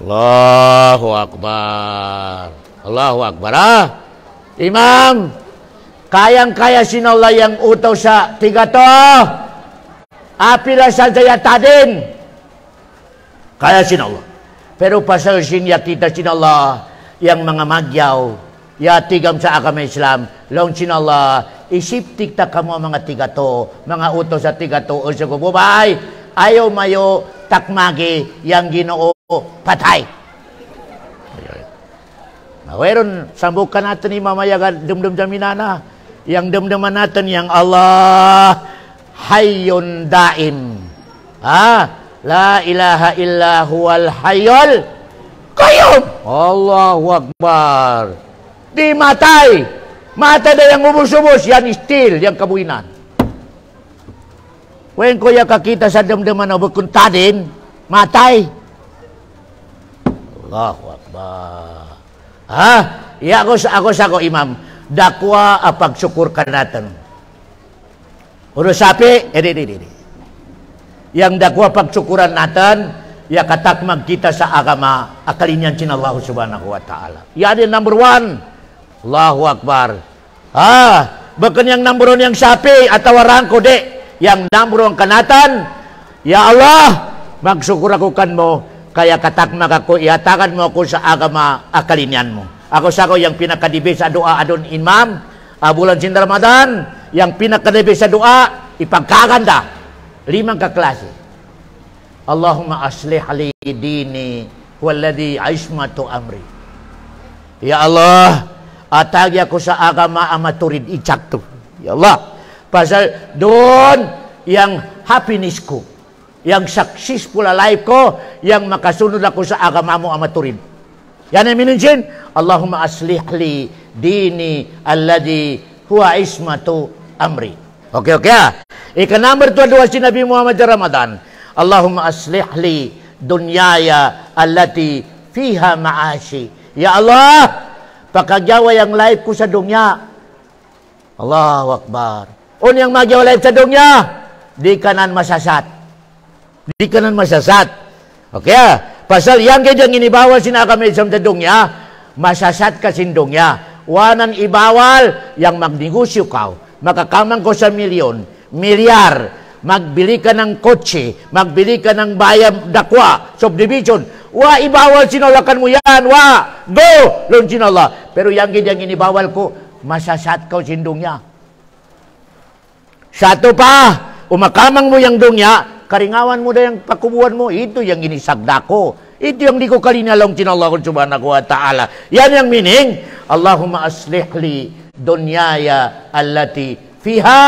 Allahu Akbar. Allahu Akbar. Imam, kayang-kaya sinola yang utos sa tiga to. Apila saja tadin. Kaya sinola. Pero pasal sinya kita sinallah yang mga magyaw, ya tigam sa agama Islam, long sinallah, isiptik ta kamo mga tigato, mga utos sa tigato, o sa kububay, ayaw mayo takmagi yang Ginoo patay. Mayroon, sambukan natin ni mamaya dumdum jaminana, yang dumduman natin yang Allah hayyun daim. La ilaha illa huwal hayyul qayyum. Allahu Akbar. Di matay. Mata da yang ubus-ubus, yan istil, yang kabuinan. Wen ko ya kakita sa damdaman na bukun tadin, matay. Allahu Akbar. Ya ako imam. Dakwa apagsukurkan natin. Urus sapi, yang dakwa pagsyukuran natin, ya katakmag kita sa agama, akalinyan sin Allah subhanahu wa ta'ala. Yan yung number one. Allahu Akbar. Bukan yang number one yang sapi, atau warangko de. Yang number one kanatan, ya Allah, magsyukur ako kan mo, kaya katakmag ako, iatakan mo ako sa agama, akalinyan mo. Ako sa ako yang pinakadibi sa doa adon imam, bulan sin Ramadan, yang pinakadibi sa doa, ipagkaganda. 5 kaklase. Allahumma aslih li dini walladhi ismatu amri. Ya Allah, atagi ako sa agama amaturid icak to. Ya Allah, pasal doon yang happiness ko, yang successful life ko, yang makasunod ako sa agama mo amaturid. Yan ang minunsin. Allahumma aslih li dini alladhi huwa ismatu amri. Okay. Number 2 si Nabi Muhammad Ramadan. Allahumma aslih li dunyaya allati fiha ma'ashi. Ya Allah, pakagyawa yang life ko sa dunya. Allahu Akbar. Yang magyawa life sa dunya, di kanan masasat. Di kanan masasat. Okay. Pasal yang kayang inibawa sinakami sa dunya, masasat ka sin dunya. Wanan ibawal yang magnegosyo ka. Makakamang ko sa milyar, magbili ka ng kotse, magbili ka ng bayan dakwa, subdivision, ibawal sinolakan mo yan, go, lon sinola. Pero yang inibawal ko, masasat ka sindong niya. Sato pa, umakamang mo yang dungya, karingawan mo na yung pakubuhan mo, ito yung inisagda ko. Ito yung di ko kalinalong sinallah subhanahu wa ta'ala. Yan yung meaning, Allahumma aslih li dunyaya allati fiha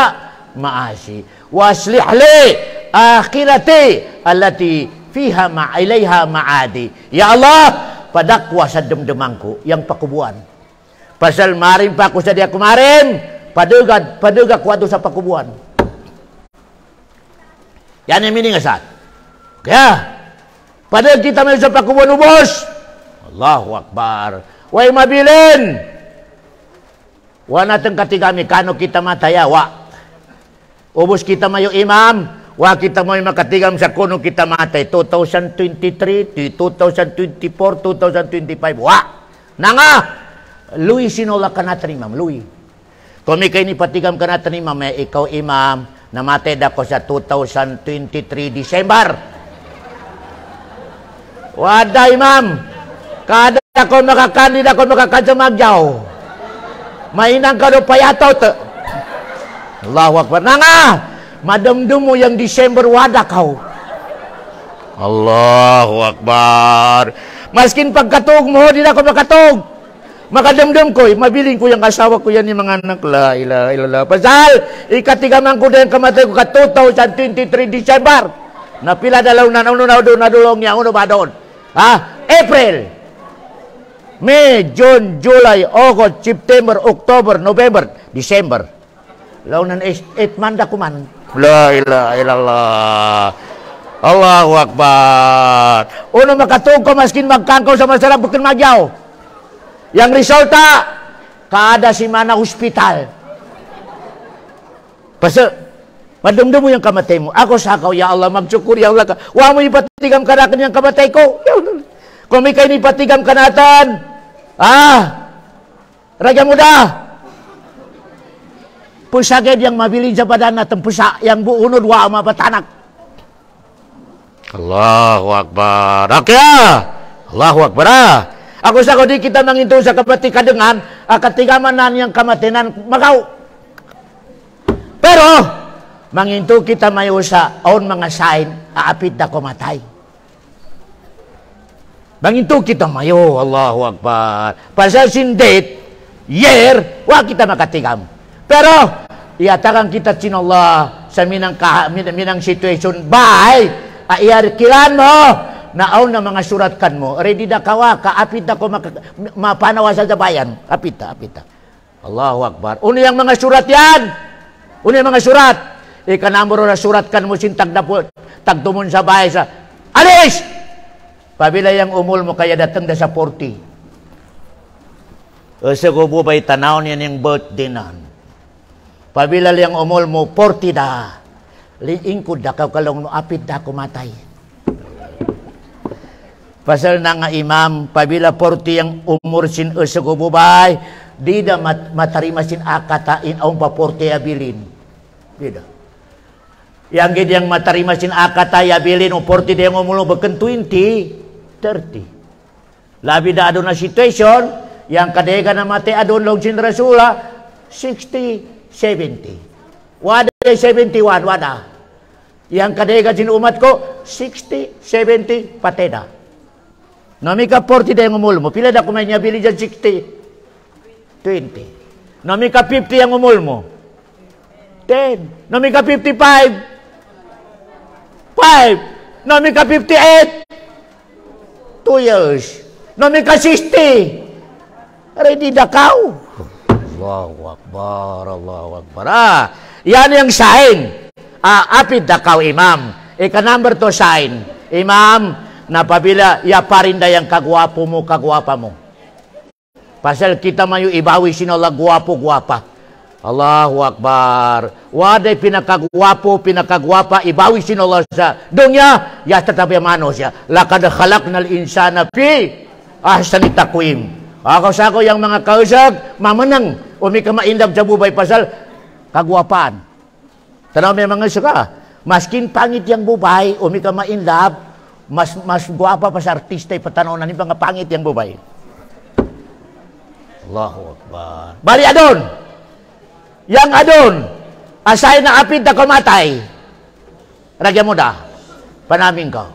ma'asi wa aslih li akhirati allati fiha ma'ilaiha ma'adi. Ya Allah, padakwa sa demdemangku yang pakubuan. Pasal marim pa ako sa dia kumarin, padugad ko ato sa pakubuan. Yan yung meaning asat. Kaya padahal kita may sa pakubuan ubos. Allahu Akbar. Way mabilin. Natang katigami, kano kita mataya, ubos kita mayo imam, kita mayo makatigam sa kuno kita matay, 2023, 2024, 2025, Nanga, Louis sinola ka natin imam, Louis. Kung may kayo ni patigam ka natin imam, ikaw imam, namatay ako sa 2023 December. Wada imam, kada ako makakandida ako makakadsamagyaw. Mainang ka do payataw te. Allahu Akbar. Nanga, madamdum mo yung December wada kaw. Allahu Akbar. Maskin pagkatog mo, di na ako makatog. Makadamdam ko, mabiling ko yung asawa ko yan yung mga anak. La ilaha illallah. Pasal, ikatigaman ko din kamatay ko ka 2023 December. Napila dalaw na nadulong niya. Uno ba doon? April. May, June, July, August, September, October, November, December. Launan 8 months ako man. La ilaha illallah. Allahu Akbar. Uno makatug ko maskin magkangkaw sa masarap bukan magyaw. Yang resulta, kaada si mana hospital. Pasal, madumdum mo yung kamatay mo. Ako sakaw, ya Allah, magsyukur, ya Allah. Wa mo ipatigam ka na kanyang kamatay ko. Kung may kayo ipatigam ka natan, raga mo da. Pusagad yang mabilin sa badan natin, pusa, yang buunod, wa mapatanak. Allahu Akbar. Allahu Akbar. Ako sa di kita manginto sa kapati kadengan, katigaman yang kamatinan magaw. Pero manginto kita mayo sa on mga sign, aapit na kumatay. Manginto kita mayo, Allahu Akbar. Pasal sindit, year, wa kita makatigam. Pero iatakan kita sinallah sa minang situation, bye. Iarkilan mo naon na mga suratkan mo ready na kawa kaapit na ko mapanawa sa bayan apita. Allahu Akbar. Uno yang mga surat yan, uno yang mga surat ikanamuro na suratkan mo sintag na po tagtumon sa bahay sa alis pabila yang umul mo kaya datang na sa 40 sa kubo ba'y tanaw niyan yung birthday nan pabila yang umul mo 40 da liingkod da kalong no apit da kumatay. Pasal na nga imam, pabila 40 yang umur sin sa kububay, di da matarima sin akatain ang pa 40 abilin. Di da. Yang gid yang matarima sin akatay abilin o 40 da yung umulong bakan 20, 30. Labi da adon na situation, yang kadega na mati adon log sin rasula, 60, 70. Wada 71, wada. Yang kadega sin umat ko, 60, 70, pateda. Nami ka 40 da yung umul mo. Pila da kumay niya bili dyan 60? 20. Nami ka 50 yung umul mo? 10. Nami ka 55? 5. Nami ka 58? 2 years. Nami ka 60? Ready da kaw? Allahu Akbar, Allahu Akbar. Yan yung sign. Apid da kaw, imam. Ika-number 2 sign. Imam, napabila, yaparinda yung kagwapo mo, kagwapa mo. Pasal kita mayu ibawi sinala gwapo-gwapa. Allahu Akbar. Waday pinakagwapo, pinakagwapa, ibawi sinala sa dunya, ya tatabi mano siya. Lakad khalaqnal insana fi ahsani taqwim. Ako sa ako yung mga kausag, mamanang, umika maindam sa bubay pasal, kagwapaan. Tanaw may mga suka, maskin pangit yung bubay, umika maindam, mas guwapa pa sa artista, ipatanaw na ni mga pangit yung bubay. Allahu Akbar. Bali adon, yang adon, asay na apid na kumatay, ragyan mo da, panamin ko.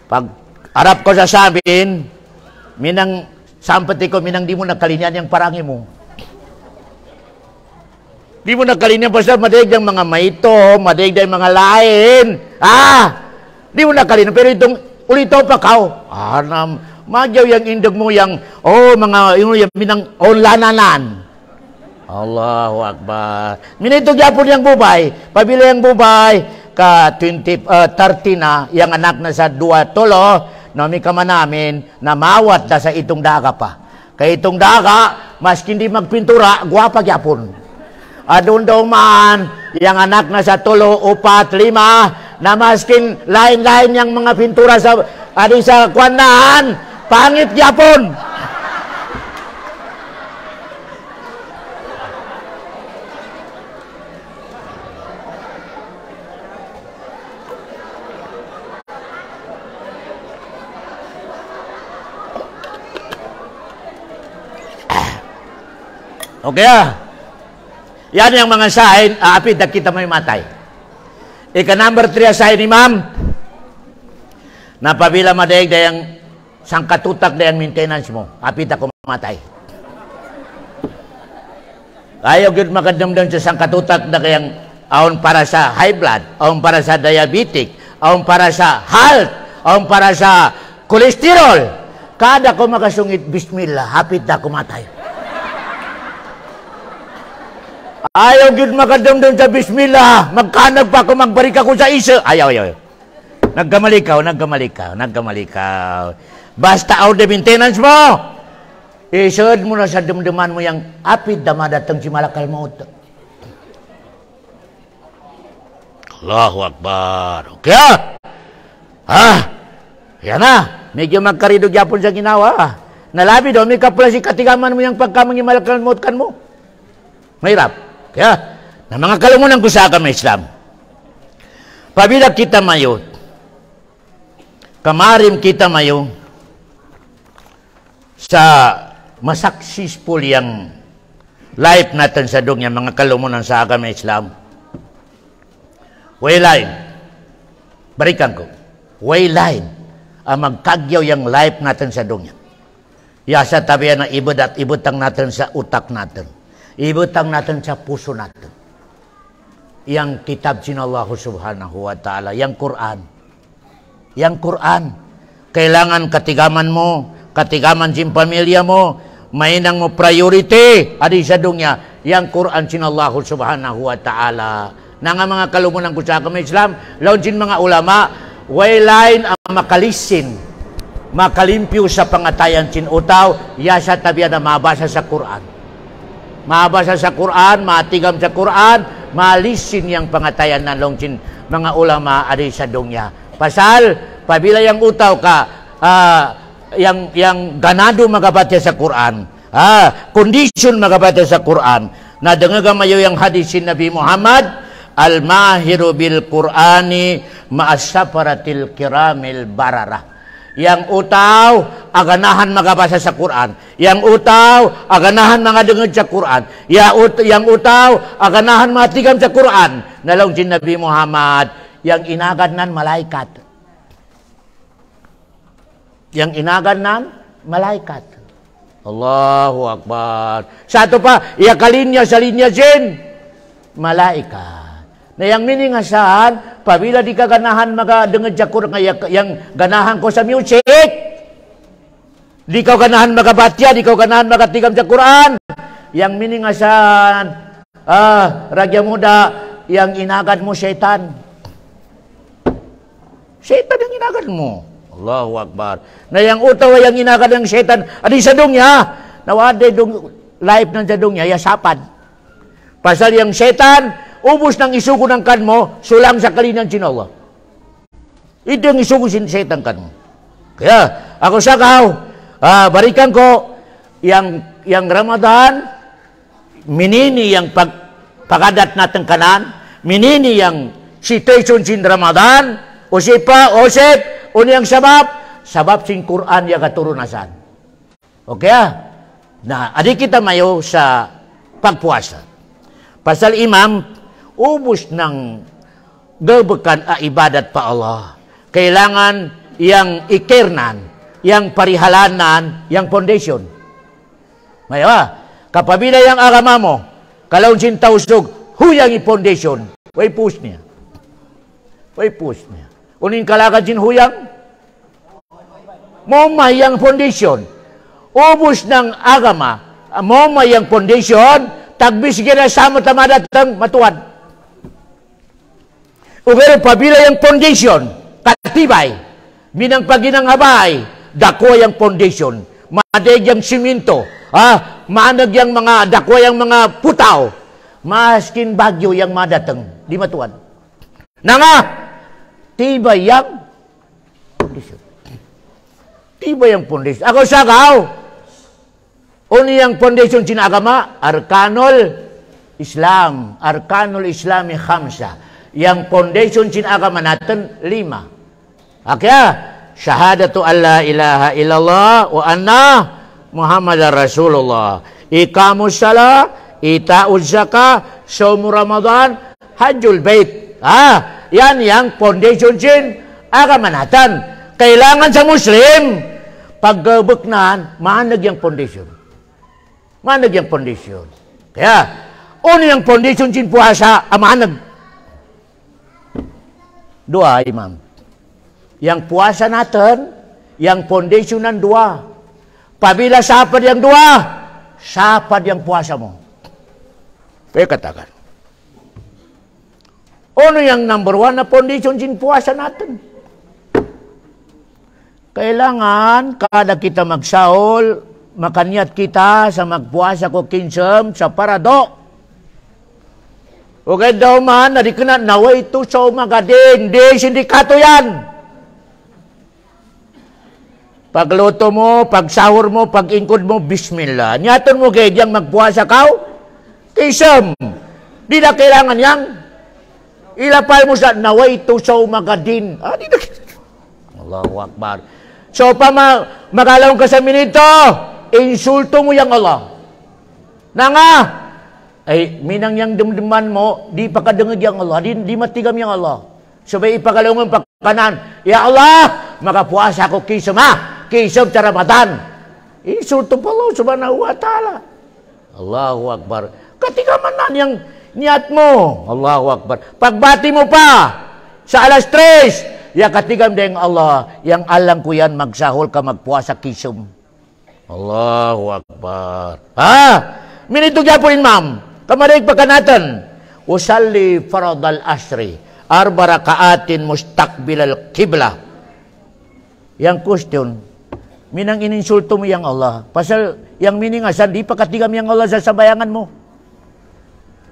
Pag arap ko sa sabihin, minang sampati ko, minang di mo nakalinyan yung parangi mo. Di mo nakalinyan pa sa madaig yung mga maito, madaig yung mga lain. Di mo nakalinyan. Pero itong ulito pa kao. Madyaw yung indog mo yung, mga, yung minang onlananan. Allahu Akbar. Minito gyapon yung bubay. Pabila yung bubay, ka 30 na, yung anak na sa 2 tolo, nami ka man namin, na mawat na sa itong daga pa. Kaya itong daga, maski hindi magpintura, guwapa gyapon. Adun daw man, yung anak na sa 3, 4, 5, na maskin lain-lain yung mga pintura sa sa kwanaan, pangit gyapon. Okay Yan yung mga sign, aapid na kita may matay. Ika-number 3 sign, imam, napabila madaig na yung sangkatutak na yung maintenance mo, apid na kumatay. Ayaw yun makadamdam sa sangkatutak na kayang aon para sa high blood, aon para sa diabetic, aon para sa health, aon para sa cholesterol. Kada ko makasungit, bismillah, hapit na kumatay. Ayaw gid makadamdam sa bismillah, magkanag pa ako, magbalik ako sa isa. Ayaw. Nagkamalikaw. Basta out the maintenance mo. Isod mo na sa damdaman mo yung apid na madatang si malakal maut. Allahu Akbar. Okay. Yan na. Medyo magkaridog yapon sa ginawa. Nalabi daw, may kapula si katigaman mo yung pagkamang yung malakal maut kan mo. Mahirap. Kaya, na mga kalumunan ko sa agama Islam. Pabila kita mayo, kamarim kita mayo, sa masuccessful yung life natin sa dunya, mga kalumunan sa agama Islam. Wayline. Barikan ko. Wayline. Ang magkagyaw yung life natin sa dunya. Yasa tabihan ng ibadat, ibutang natin sa utak natin. Ibutang natin sa puso natin. Yang kitab sin Allah subhanahu wa ta'ala. Yang Quran. Yang Quran. Kailangan katigaman mo, katigaman sin pamilya mo, mainang mo priority. Adi sa dunya, yang Quran sin Allah subhanahu wa ta'ala. Nga mga kalumunan ko sa agama Islam, laon sin mga ulama, wayline ang makalisin, makalimpyo sa pangatayan sin utaw, yasa tabiya na mabasa sa Quran. Mabasa sa Quran, matigam sa Quran, malisin yang pangatayan na laon sin mga ulama adi sa dunya. Pasal, pabila yang utaw ka, yang ganado magabatya sa Quran, condition magabatya sa Quran, na dengaga mayo yang hadis sin Nabi Muhammad, al-mahiru bil Qur'ani ma'asafaratil kiramil bararah. Yang utaw, aganahan magabasa sa Quran. Yang utaw, aganahan magadenged sa Quran. Yang utaw, aganahan matigam sa Quran. Nalong sin Nabi Muhammad, yang inagad nan malaikat. Yang inagad nan malaikat. Allahu Akbar. Satu pa, kalinya sa linya sin malaikat. Na yang miningasan, pabila di kaganahan magadenged sa Quran, yang ganahan ko sa music, di kau ganahan magabatya, di kau ganahan magatigam sa Quran, yang miningasan, raja muda, yang inagad mo syaitan. Syaitan yang inagad mo. Allahu Akbar. Na yang utaw yang inagad ng syaitan, adi sa dunya, nawade dung life ng sa dunya, sapad. Pasal yang syaitan, ubus ng isugo ng kan mo, sulang sa kalinan sin Allah. Ito yung isugo sin syaitan kan mo. Kaya, ako sakaw, barikan ko, yang Ramadan, minini yang pagadat natin kanan, minini yang situation sin Ramadan, usip, uni yang sabab sin Quran yang katurunasan. Okay na, adi kita mayo sa pagpuasa. Pasal imam, ubus ng gabakan ibadat pa Allah. Kailangan yang ikirnan, yang parihalanan, yang foundation. Maya, kapabila yang agama mo, kalaun sin tausog, huyang i-foundation, way push niya. Uning kalakad sin huyang, momay yang foundation. Ubus ng agama, momay yang foundation, tagbis gina sama tamadatang matuan. Pero pabila yung foundation, katibay, minang paginang habay, dako yung foundation, madag yung siminto, maanag yung mga, dako yung mga putaw, maskin bagyo yung madatang, di matuan. Nga, tibay yung foundation. Tibay yung foundation. Ako sakaw, uni yung foundation sinagama, Arkanul Islami khamsa. Yang foundation sin agama natin 5. Kaya syahadatu alla ilaha illallah wa anna Muhammadar Rasulullah, iqamus shalah, ita'uz zakah, shaum Ramadan, hajjul bait. Yan yang foundation sin agama natin. Kailangan sa Muslim pagbuknan manag yang foundation. Kaya yung foundation sin puasa manag. Dua, imam. Yang puasa natin, yang foundation ng 2. Pabila sapad yang 2, sapad yang puasa mo. Kaya katakan. Ano yung number 1 na foundation sin puasa natin? Kailangan kada kita magsaol, makanyat kita sa magpuasa ko kinsem sa parado. O kaya daw man, nadi ka na, naway ito sa umagadin. Di, sindikato yan. Pagluto mo, pagsahur mo, pag-ingkod mo, bismillah. Nyaton mo kaya diyang magpuasa ka, kisem. Di na kailangan yang. Ilapay mo sa, naway ito sa umagadin. Di na Allahu Akbar. So, magalawang ka sa minito, insulto mo yang Allah. Nga, ay minang yang dumduman mo, di pa kadengag yang Allah, di matigam yang Allah. Sabay ipagalawang pagkanan, ya Allah, makapuasa ko kisam kisam sa Ramadan. Insulto pa Allah subhanahu wa ta'ala. Allahu Akbar. Katigamanan yang niat mo. Allahu Akbar. Pagbati mo pa sa alas 3, ya katigam din Allah, yang alang ko yan magsahol ka magpuasa kisam. Allahu Akbar. Minito gyapon ma'am. Kamarig pagkanatan, usalli farad al-asri, 4 rakaatin mustaqbil al-qibla. Yang question, minang ininsulto mo yang Allah. Pasal yang miningasan, di pakatigam yang Allah sa sabayangan mo.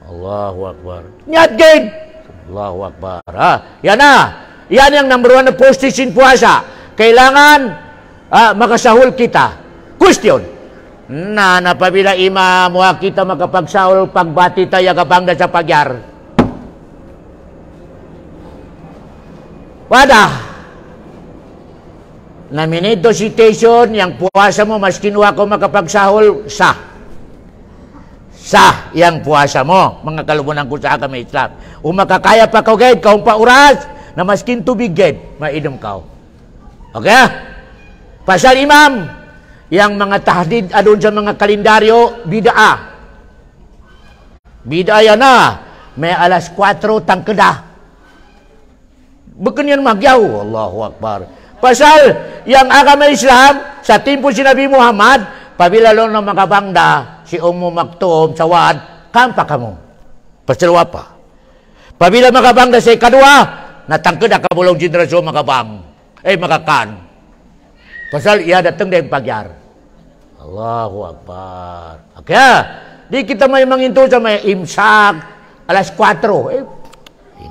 Allahu Akbar. Nyat gain. Allahu Akbar. Yan na. Yan yung number 1 na postation puasa. Kailangan makasahol kita. Question. Napabila imam wa kita makapagsahol pagbati tayo kapangda sa pagyar. Wadah. Na minito citation yang puasa mo mas kinuha ko makapagsahol sa yang puasa mo mga kalumunan ko sa kami Islam. Makakaya pa ka gayud kaung pauras na maskin tubig gayud maidom ka. Okay? Pasal imam yang mga tahdid adun sa mga kalendaryo, bid'ah. Bid'ah yan na. May alas 4 tangkeda. Bukan yan magyaw. Allahu Akbar. Pasal, yang agama Islam, sa timpo si Nabi Muhammad, pabilalo ng makabangda, si Ummu Maktum, sawad, kampa ka mo. Pasal wapa. Pabila makabangda sa ikadua, natangkeda ka bulong generasyon makabang. Makakan. Pasal ia datang dari pagyar. Allahu Akbar. Okay. Di kita may manginto sa may imsak alas 4.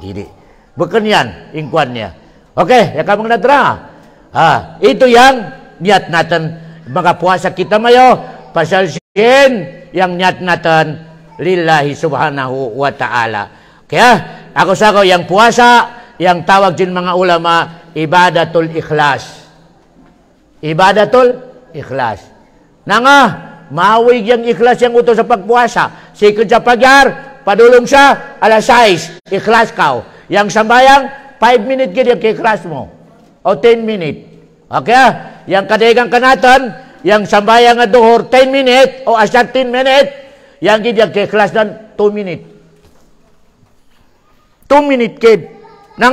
Hindi. Bukan yan. Ingkwan niya. Okay. Ya kamang nadra. Itu yang niat natin. Makapuasa kita mayo. Pasal sin yang niat natin lillahi subhanahu wa ta'ala. Okay. Ako sako yang puasa, yang tawag din mga ulama, ibadatul ikhlas. Ibadatul ikhlas. Mawig yang ikhlas yang utos sa pagpuasa. Sikod sa pagyar, padulong siya, alas 6, ikhlas ka. Yang sambayang, 5 minutes gid yung ikhlas mo. O 10 minutes. Okay? Yang kadahigan ka natin, yang sambayang nga duhor, 10 minutes, o asya 10 minutes, yang gid yung ikhlas dan 2 minutes. 2 minutes gid. Na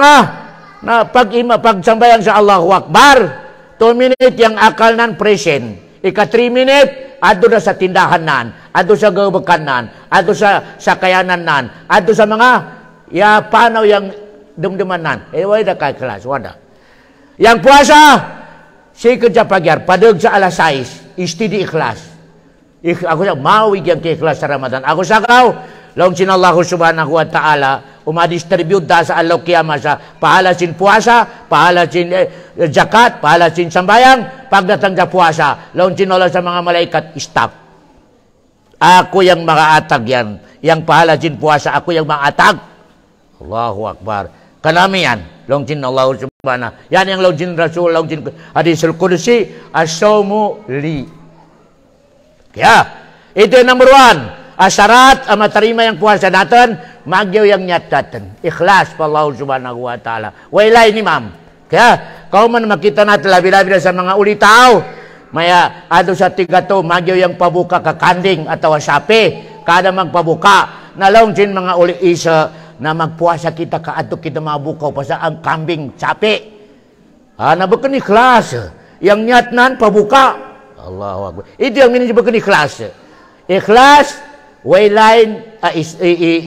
pag sambayang sa Allahu Akbar, 2 minutes yang akal nan present. Ika 3 minutes, ado na sa tindahan nan, ado sa gawakan nan, ado sa sakayanan nan, ado sa mga panaw yang dumduman nan. Wala kay kelas, wala. Yang puasa, sikod sa pagyar, padug sa alas 6, istidi ikhlas. Ako sa mawig yang ikhlas sa Ramadan. Ako sa kaw, laung sinallahu subhanahu wa ta'ala, umadistribute da sa alaw kiyama sa pahala sin puasa, pahala sin zakat, pahala sin sambayang, pagdatang sa puasa, laun sinala sa mga malaikat, stop. Ako yung makaatag yan. Yang pahala sin puasa, ako yung makaatag. Allahu Akbar. Kanami yan. Laun sinallahu subhanahu. Yan yung laun sin Rasul, laun sin hadisul Qudsi, as-sawmu li. Kaya, ito yung number 1. Asyarat ang matarima yang puasa natin, magyaw yang nyat natin. Ikhlas pa Allah subhanahu wa ta'ala. Wailay ni ma'am. Kaya, kau man makita natin labi-labi sa mga ulitaw, maya ado sa tigato, magyaw yang pabuka kakanding atau sapi, kada magpabuka, nalaong sin mga uli isa, na magpuasa kita kaadto kita mabukaw pa sa ang kambing sapi. Na bukan ikhlas. Yang nyat nan pabuka. Allahu Akbar. Itu yang ini bukan ikhlas. Ikhlas, waylain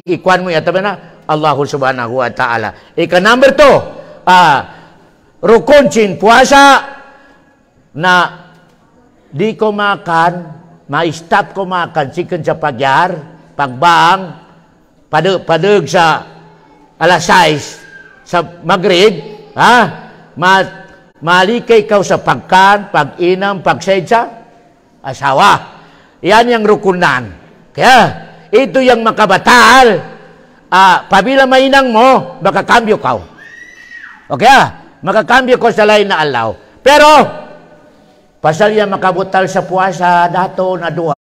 ikuan mo yata na Allah subhanahu wa ta'ala. Ika number 2, rukun sin puasa, na di ko makan, ma-stop ko makan sikan sa pagyar, pagbaang, padug sa alas 6 sa Maghrib, malikay ka sa pagkan, pag-inam, pagsedsa, asawa. Yan yung rukunan. Kaya, ito yung makabatal. Pabila mainang mo, makakambyo ka. Okay, makakambyo ko sa lain na alaw. Pero, pasal yan makabutal sa puasa, dato na dua.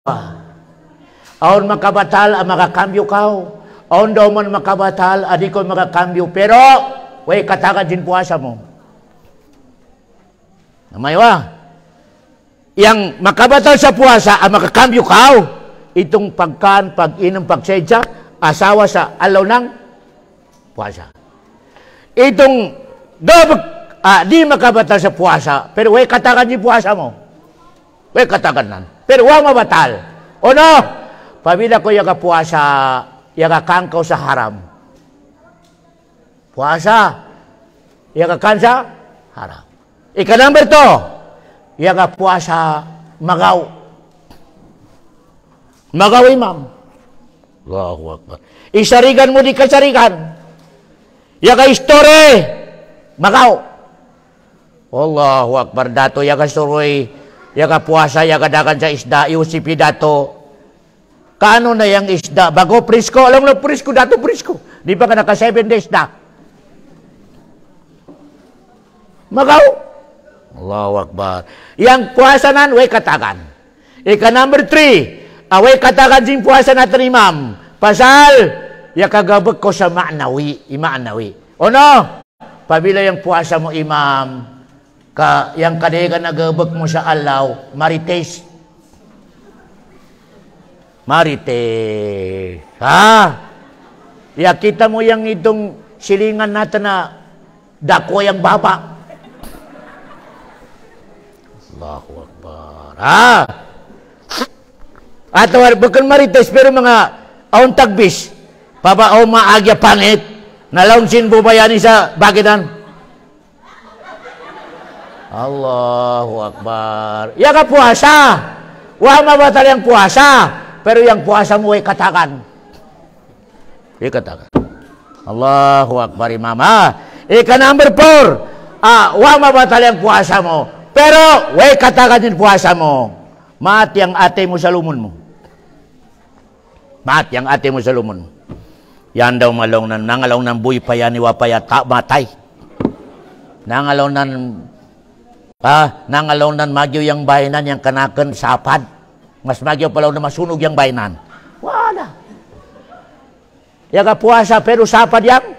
Aon makabatal, makakambyo ka. Aon daw man makabatal, di ko makakambyo. Pero, way katagan din puasa mo. Namaywa. Yang makabatal sa puasa, makakambyo ka. Itong pagkan, pag-inom, pagsedya, asawa sa alaw ng puasa. Itong di makabatal sa puasa, pero way katagan din puasa mo. Way katagan nan. Pero wa mabatal. O no? Pabila ko yaga puasa, yaga kangkaw sa haram. Puasa, yaga kan sa haram. Ika number 2, yaga puasa magaw. Magaw imam. Allahu Akbar. Isarigan mo di kasarigan. Yaga istore. Magaw. Allahu Akbar. Dato yaga suroy. Yaga puasa, yaga dagan sa isda. Iusipi dato. Kaano na yung isda? Bago presko. Alam mo presko, dato presko. Di ba ka naka 7 days na? Magaw. Allahu Akbar. Yang puasa nan, way katagan. Ika number 3, way katagan din puasa natin imam. Pasal, yakagabag ko sa ma'nawi. Ima'nawi. O no? Pabila yung puasa mo imam, yang kadega nagabag mo sa alaw, marites. Marites. Ya kita mo yung itong silingan natin na dako yung baba. Allahu Akbar. Ato bukan marites pero mga aon tagbis. Papa o maagya pangit. Nalaunsin bubayani sa bagitan. Allahu Akbar. Ya ka puasa. Wa mabatal yang puasa. Pero yang puasa mo ay katakan. Katakan. Allahu Akbar imama. Ika number 4. Wa mabatal yang puasa mo. Pero, way katakan din puasa mo. Mati ang ate mo sa lumon mo. Mati ang ate mo sa lumon mo. Yan daw malong nan, nangalaw ng buhay pa yan, iwapaya, matay. Nangalaw nan magyo yung bayanan, yung kanakan, sapad. Mas magyo palaw na masunog yung bayanan. Wala. Yaga puasa, pero sapad yang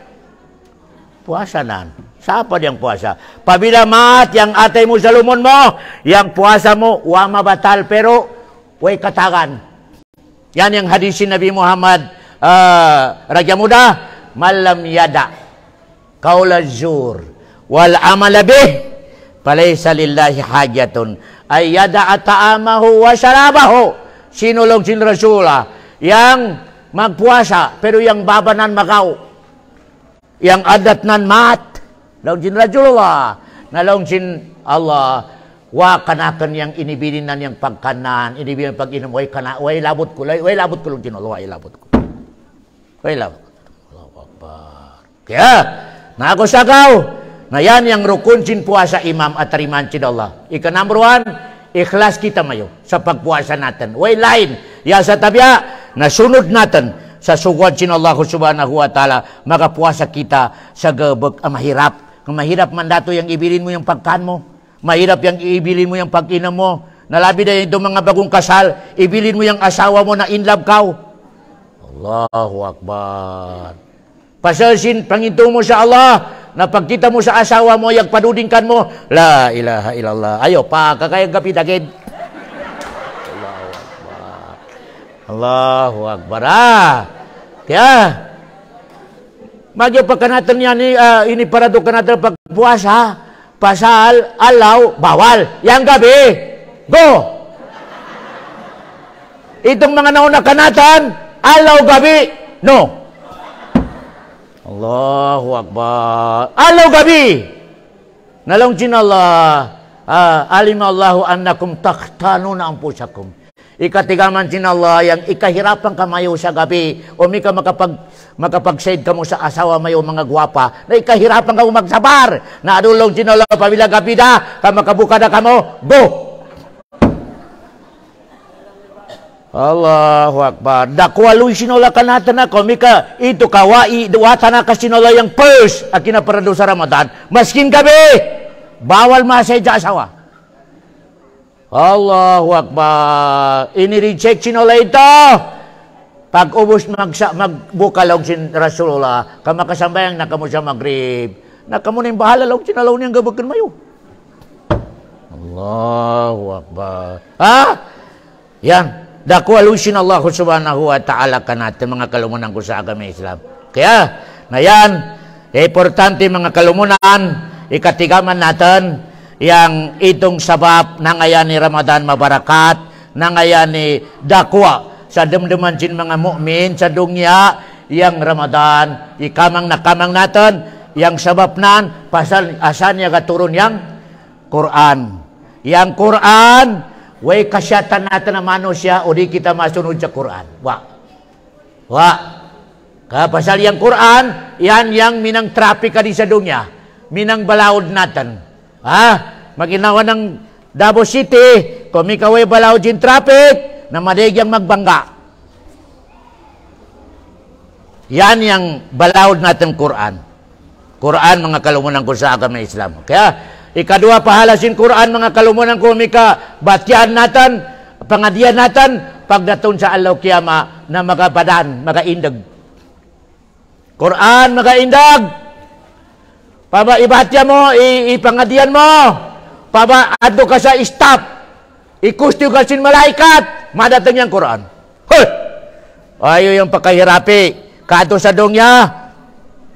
puasa nan. Sapad yang puasa. Pabila mat yang ate mo sa lumon mo, yang puasa mo, wa mabatal, pero way katagan. Yan yung hadisin Nabi Muhammad, Raja Muda, malam yada, kaula zur, wal amala bih, palaysa lillahi hajatun, ay yada ta'amahu wa syarabahu. Sinulong sin Rasulah, yang magpuasa, pero yang babanan magaw, yang adat nan mat, launjin Rasulullah, nalaunjin Allah, wa kanakan yang inibilin nan yang pagkanan, inibilin pag-inom, way labot ko launjin Allah, way labot ko. Way labot. Allahu Akbar. Kaya, naako sagaw, na yan yang rukun sin puasa imam at tariman sin Allah. Ika number 1, ikhlas kita mayo sa pagpuasa natin. Way lain, ya sa tabya, nasunod natin sa sugod sin Allah subhanahu wa ta'ala, makapuasa kita sa gabag mahirap. Kung mahirap man dato yung ibilin mo yung pagkan mo, mahirap yung ibilin mo yung pag-inom mo, nalabi na yung mga bagong kasal, ibilin mo yung asawa mo na in love ka. Allahu Akbar. Pasalsin, panginto mo sa Allah, na pagkita mo sa asawa mo, yung padudingkan mo, la ilaha illallah. Ayo, kakayang kapitagid. Allahu Akbar. Allahu Akbar. Kaya, magyo pagkanatan yan, ini parado kanatan pagpuasa, pasal, alaw, bawal. Yang gabi, go! Itong mga nauna kanatan, alaw gabi, no. Allahu Akbar. Alaw gabi. Nalongsin Allah, alimallahu annakum takhtanuna anfusakum. Ikatigaman sin Allah yang ikahirapan ka mayo sa gabi o mika makapag-said ka mo sa asawa mayo mga gwapa na ikahirapan ka mo magsabar na adulong sin Allah pamila gabi da ka makabuka da ka mo go. Allahu Akbar. Dakwaluy sinola ka natin ako mika ito kawai duwata na ka sinola yung first akina parado sa Ramadan maskin gabi bawal masay sa asawa. Allahu Akbar. Ini-reject sinola ito. Pag ubos magbuka lang sin Rasulullah, kamakasambayang nakamo siya magrib. Nakamo na yung bahala lang sinalaw niyang gabagan mayo. Allahu Akbar. Yan. Dakwalusin Allah subhanahu wa ta'ala ka natin mga kalumunan ko sa agama Islam. Kaya, na yan, importante mga kalumunan, ikatigaman natin, yang itong sabab na ngayon ni Ramadan mabarakat, na ngayon ni dakwa sa damdaman sin mga mukmin sa dunya, yang Ramadan, ikamang nakamang natin, yang sabab nan, pasal asan niya katurun yang Quran. Yang Quran, way kasyatan natin na manusia, o di kita masunod sa Quran. Pasal yang Quran, yan yang minang traffic ka di sa dunya, minang balaod natin. Maginawa ng Davao City, kung ikaway balaw din traffic, na madagyang magbangga. Yan yung balawod natin Quran. Quran, mga kalumunan ko sa agama Islam. Kaya, ikadua pahalasin Quran, mga kalumunan ko, mika batyan natin, pangadian natin, pagdaton sa Allah kiyama na magabadan, magaindag. Quran, magaindag. Paba ibatya mo, ipangadian mo. Paba adto ka sa stop. Ikustyo ka sin malaikat. Madatang yung Quran. Hoy! Ayo yung pakahirapi. Kato sa dongya,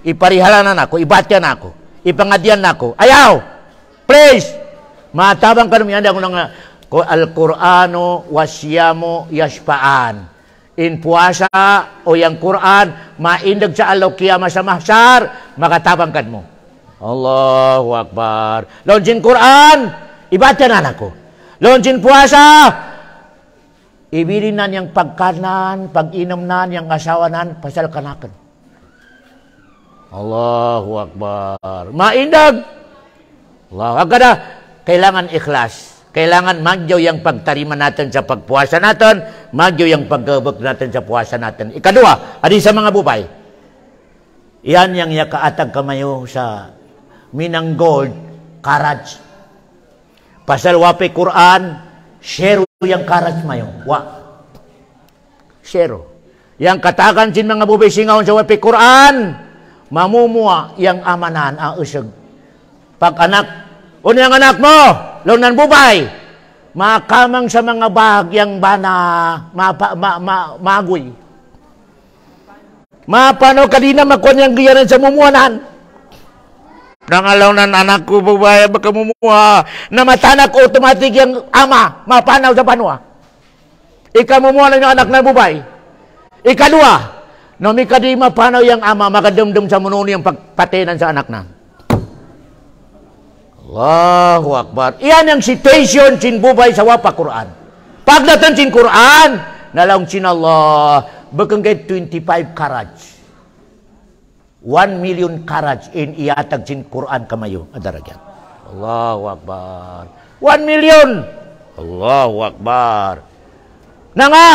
iparihalan na ako, ibatya na ako, ipangadian na ako. Ayaw! Please! Matabang ka naman yan. Al-Qur'ano wasyamo yashpaan. In puasa o yung Quran, maindag sa Allah kiyama sa mahsyar, makatabang ka mo. Allahu Akbar. Launching Quran, ibaca na ako. Launching puasa, ibirin na niyang pagkanan, pag-inom na niyang asawanan, pasal kanakan. Allahu Akbar. Maindag. Allahu Akbar. Kailangan ikhlas. Kailangan magyaw yung pagtarima natin sa pagpuasa natin, magyaw yung paggabak natin sa puasa natin. Ikadua, adi sa mga bubay. Yan yung yakaatag kamayo sa minang gold, karaj. Pasal wape Quran, share yung karaj mayo. Share. Yang katakan sin mga bubay singaw sa wape Quran, mamumua yung amanan ang usag. Pag anak, yung anak mo, launan bubay, makamang sa mga bahagyang bana, magoy. Mapano ka di na makuha niyang giyanan sa mumuanan. Nangalaw na anak ko, babae, baka mumuha. Namatanak automatic yung ama, mapanaw sa panwa. Ika mumuha na yung anak na bubay. Ikadua, no mika di mapanaw yung ama, makadumdum sa mununi yung pagpatinan sa anak na. Allahu Akbar. Iyan ang situation sin bubay sa wapa Quran. Pagdatan sin Quran, nalaong sin Allah, bakang kay 25 karaj. 1 million karaj in iatag sin Quran kamayo adaragyan. Allahu Akbar. 1 million. Allahu Akbar. Nanga,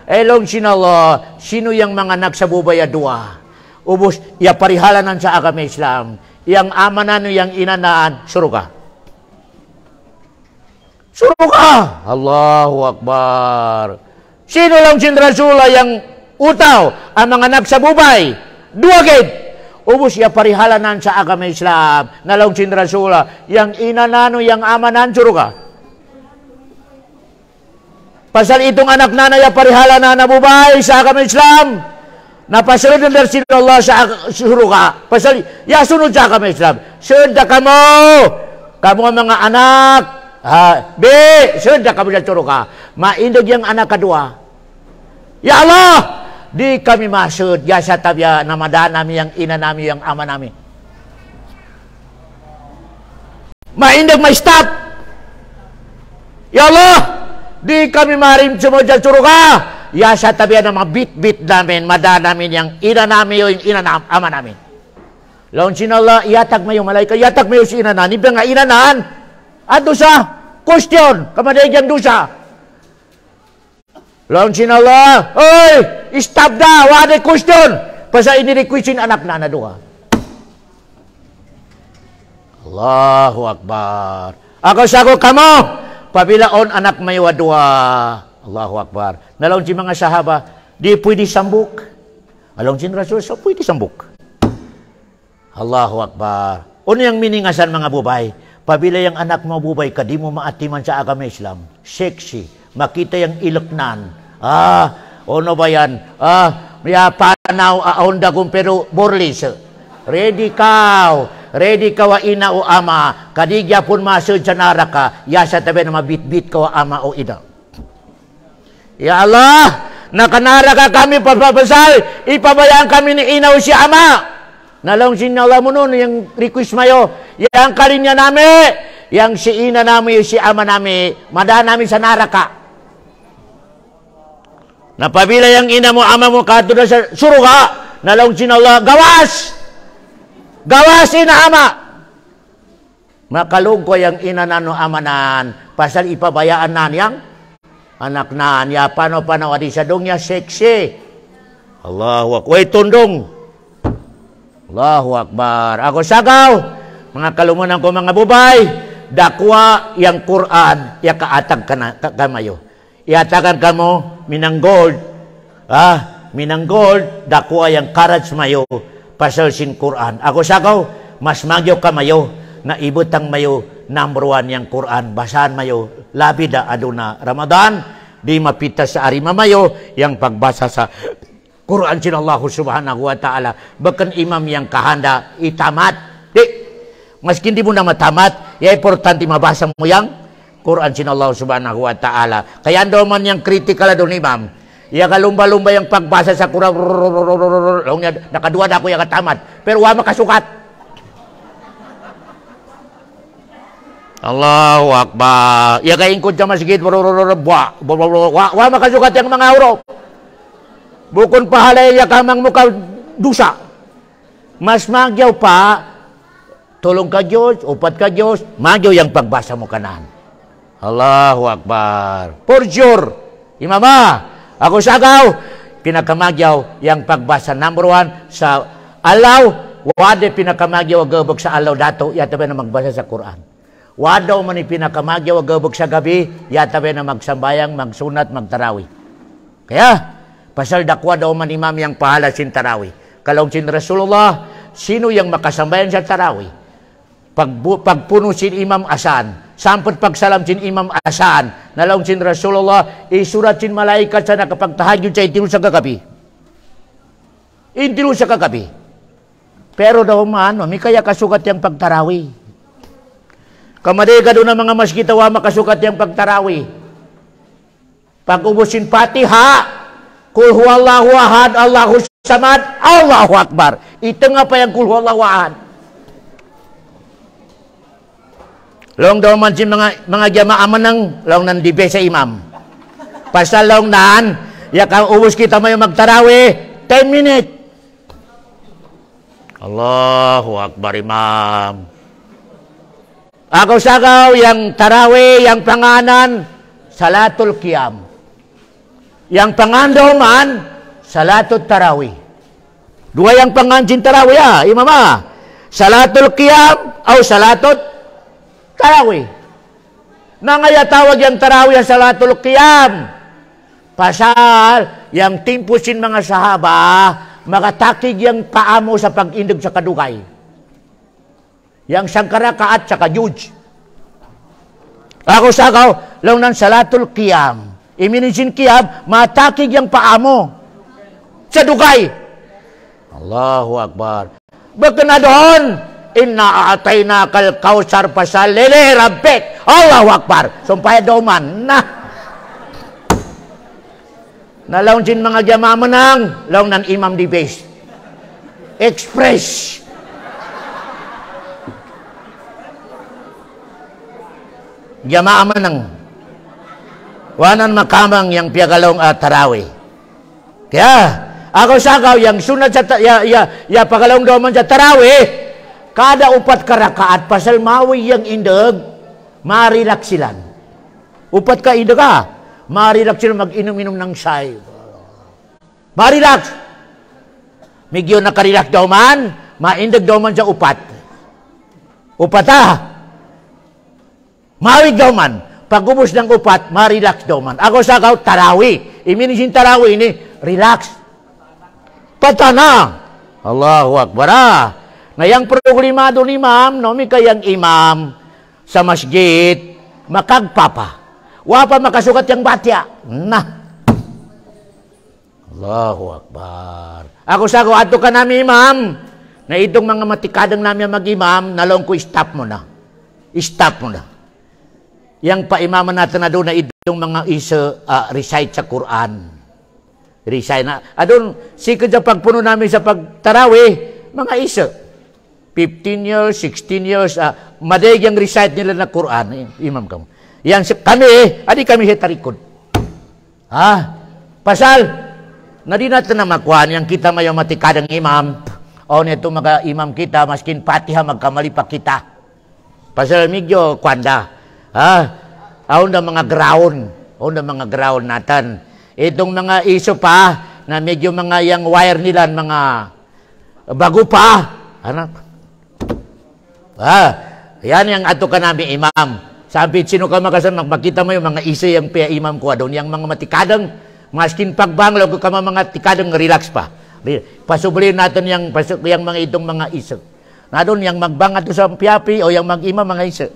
elong sin Allah, sino yang mga nagsabubaya dua? Ubos, ya parihalanan sa agama Islam. Yang amanan yang inanaan, suruga. Suruga. Allahu Akbar. Sino lang sin Rasulullah yang utaw ang mga nagsabubay? Dua gid. Ubos ya parihalanan sa agama Islam. Nalaw sin Rasulullah yang inanano yang amanan, suruga. Pasal itong anak na ya parihalanan na bubay sa agama Islam. Napasunod na si Allah sa suruga. Pasal, ya sunod sa kami Islam. Sunod na kamo. Kamu mga anak. Sunod na kamo sa suruga. Maindag yung anak kadua. Ya Allah! Di kami masud. Ya sa tabya namadaan namin yung ina namin, yung ama namin. Maindag may stop. Ya Allah, di kami marim sumudya suruga. Ya sa tabi ng mga bit-bit namin, mada namin yang ina namin o yung ina ama namin. Laon sinala, iatag mayo malaika, iatag mayo si inanan, iba nga inanan. At dosa, question, kamadayang dosa. Laon sinala, oy, stop na, wala question. Pasa ini-requestin anak na doha. Allahu Akbar. Ako sago kamo. Pabilaon anak may wadwa. Allahu Akbar. Nalaon si mga sahaba, di pwede sambuk. Along si Rasul, so pwede sambuk. Allahu Akbar. Ano yung miningasan mga bubay? Pabila yung anak mo bubay, kadi mo maatiman sa agama Islam. Sexy. Makita yung iloknan. Ano ba yan? Ya panaw aonda kung pero borlis. Ready ka. Ready ka wa ina o ama, kadigya pun masud sa naraka, ya sa tabi na mabit-bit ka wa ama o ina. Ya Allah, nakanaraka kami pagpapasal, ipabayaan kami ni ina o si ama. Nalong sinala mo nun, yung request mayo, yang kalinya nami, yang si ina nami o si ama nami, madaan namin sa naraka. Napabila yung ina mo, ama mo, kato na sa suruga, nalong sinala, gawas! Gawasin na ama. Makalog ko yung inanano amanan. Pasal ipabayaan na niyang anak na niya. Paano adi sa dong niya sexy. Allahu Akbar. Way tundong. Allahu Akbar. Ako sagaw. Mga kalumunan ko mga bubay. Dakwa yung Quran. Ya kaatag kamayo. Iatagan ka mo. Minang gold. Minang gold. Dakwa yung karats mayo. Pasal sin Quran. Ako sagaw, mas magyo ka mayo, na ibutang mayo, number 1 yang Quran. Basahan mayo, labida aduna Ramadan, di mapita sa arima mayo, yang pagbasa sa Quran sin Allah subhanahu wa ta'ala. Bahkan imam yang kahanda, itamat. Maski hindi mo na matamat, ya importante mabasa mo yang Quran sin Allah subhanahu wa ta'ala. Kaya ando man yang kritikal adun imam. Ya kalumba-lumba yung pagbasa sa Quran, nakadua na ako yung katamat. Pero wa makasukat. Allahu Akbar. Ya kaingkod sa masjid, wa makasukat yung mga huruf. Bukon pahalay ya kamang muka dusa. Mas magyaw pa, tulong ka Diyos, upat ka Diyos, magyaw yung pagbasa mo kanan. Allahu Akbar. For sure, imama, ako sagaw, pinakamagyaw yung pagbasa. Number 1, sa alaw, wade pinakamagyaw agabog sa alaw dato, yatabi na magbasa sa Quran. Wadaw man pinakamagyaw agabog sa gabi, yatabi na magsambayang, magsunat, magtarawi. Kaya, pasal dakwa daw man imam yang pahala sin tarawi. Kalau sin Rasulullah, sino yang makasambayan sa tarawi? Pagpuno sin imam asan, sampot pagsalam sin imam asan, nalaw sin Rasulullah, isurat sin malaikat sa nakapagtahagyod sa itilo sa kagabi. Itilo sa kagabi. Pero daw man, may kaya kasukat yung pagtarawi. Kamadega doon ng mga maskita, wa makasukat yung pagtarawi. Pag-ubusin Fatiha, Kul huwallahu ahad, Allahu samad, Allahu Akbar. Ito nga pa yung Kul huwallahu ahad. Long daw man si mga jamaaman ng long nandibe sa imam. Pasal long naan, yakang ubos kita may magtarawi, 10 minutes. Allahu Akbar, imam. Ako sagaw, yang tarawi, yang panganan, salatul qiyam. Yang pangandaw man, salatul tarawi. Dua yang panganjin tarawi imama. Salatul qiyam, o salatul tarawi. Nangaya tawag yang tarawi ang salatul qiyam. Pasal, yang timpusin mga sahaba, makatakig yang paamo sa pag-indog sa kadugay. Yang sangkarakaat sa kajuj. Ako sagaw, lang ng salatul qiyam. Iminisin qiyam, matakig yang paamo sa dugay. Allahu Akbar. Baka na doon, inna aatayna kal kausar pasal lele rabbek. Allahu Akbar. Sumpaya daw man. Nalaw sin mga jamamanang, law ng imam di base. Express. Jamaah menang. wanan makamang yang piagalong tarawih. Kaya ako sagaw yang sunod sa pagalong daw man sa tarawih, kada upat karakaat pasal mawi yang indeg, marilak silan. Upat ka indeg marilak sila mag-inom-inom ng say. Marilak. Medyo nakarilak daw man, maindag daw man sa upat. Upat mawig daw man. Pagubos ng upat, ma-relax daw man. Ako sagaw, tarawih. Iminisin tarawih ini, relax. Patana. Allahu Akbar. Ngayang problemado ni ma'am, no, may kayang imam sa masjid, makagpapa. Wapa makasukat yung batya. Allahu Akbar. Ako sagaw, ato ka namin imam, na itong mga matikadang namin mag-imam, nalong ko, stop mo na. Stop mo na. Yang pa-imaman natin na doon na itong mga isa recite sa Quran. Recite na. Adon, sikad sa pagpuno namin sa pagtarawih, mga isa. 15 years, 16 years, maday yung recite nila na Quran. Imam kamo. Yang kami, adi kami hitarikod. Pasal, na di natin na makuhan, yang kita mayo matikadang imam, o nito mga imam kita, maskin patiha magkamali pa kita. Pasal medyo kwanda. Aon na mga ground natin. Itong mga iso pa na medyo mga yang wire nila mga bago pa. Yan yung ato ka namin imam. Sabi, sino ka makita mo yung mga iso yung pia imam ko doon. Yung mga matikadang, maskin pagbanglaw ka mga tikadang relax pa. Pasublihin natin yung mga itong mga iso. Na doon yung magbangat sa piapi o yung mag-imam mga iso.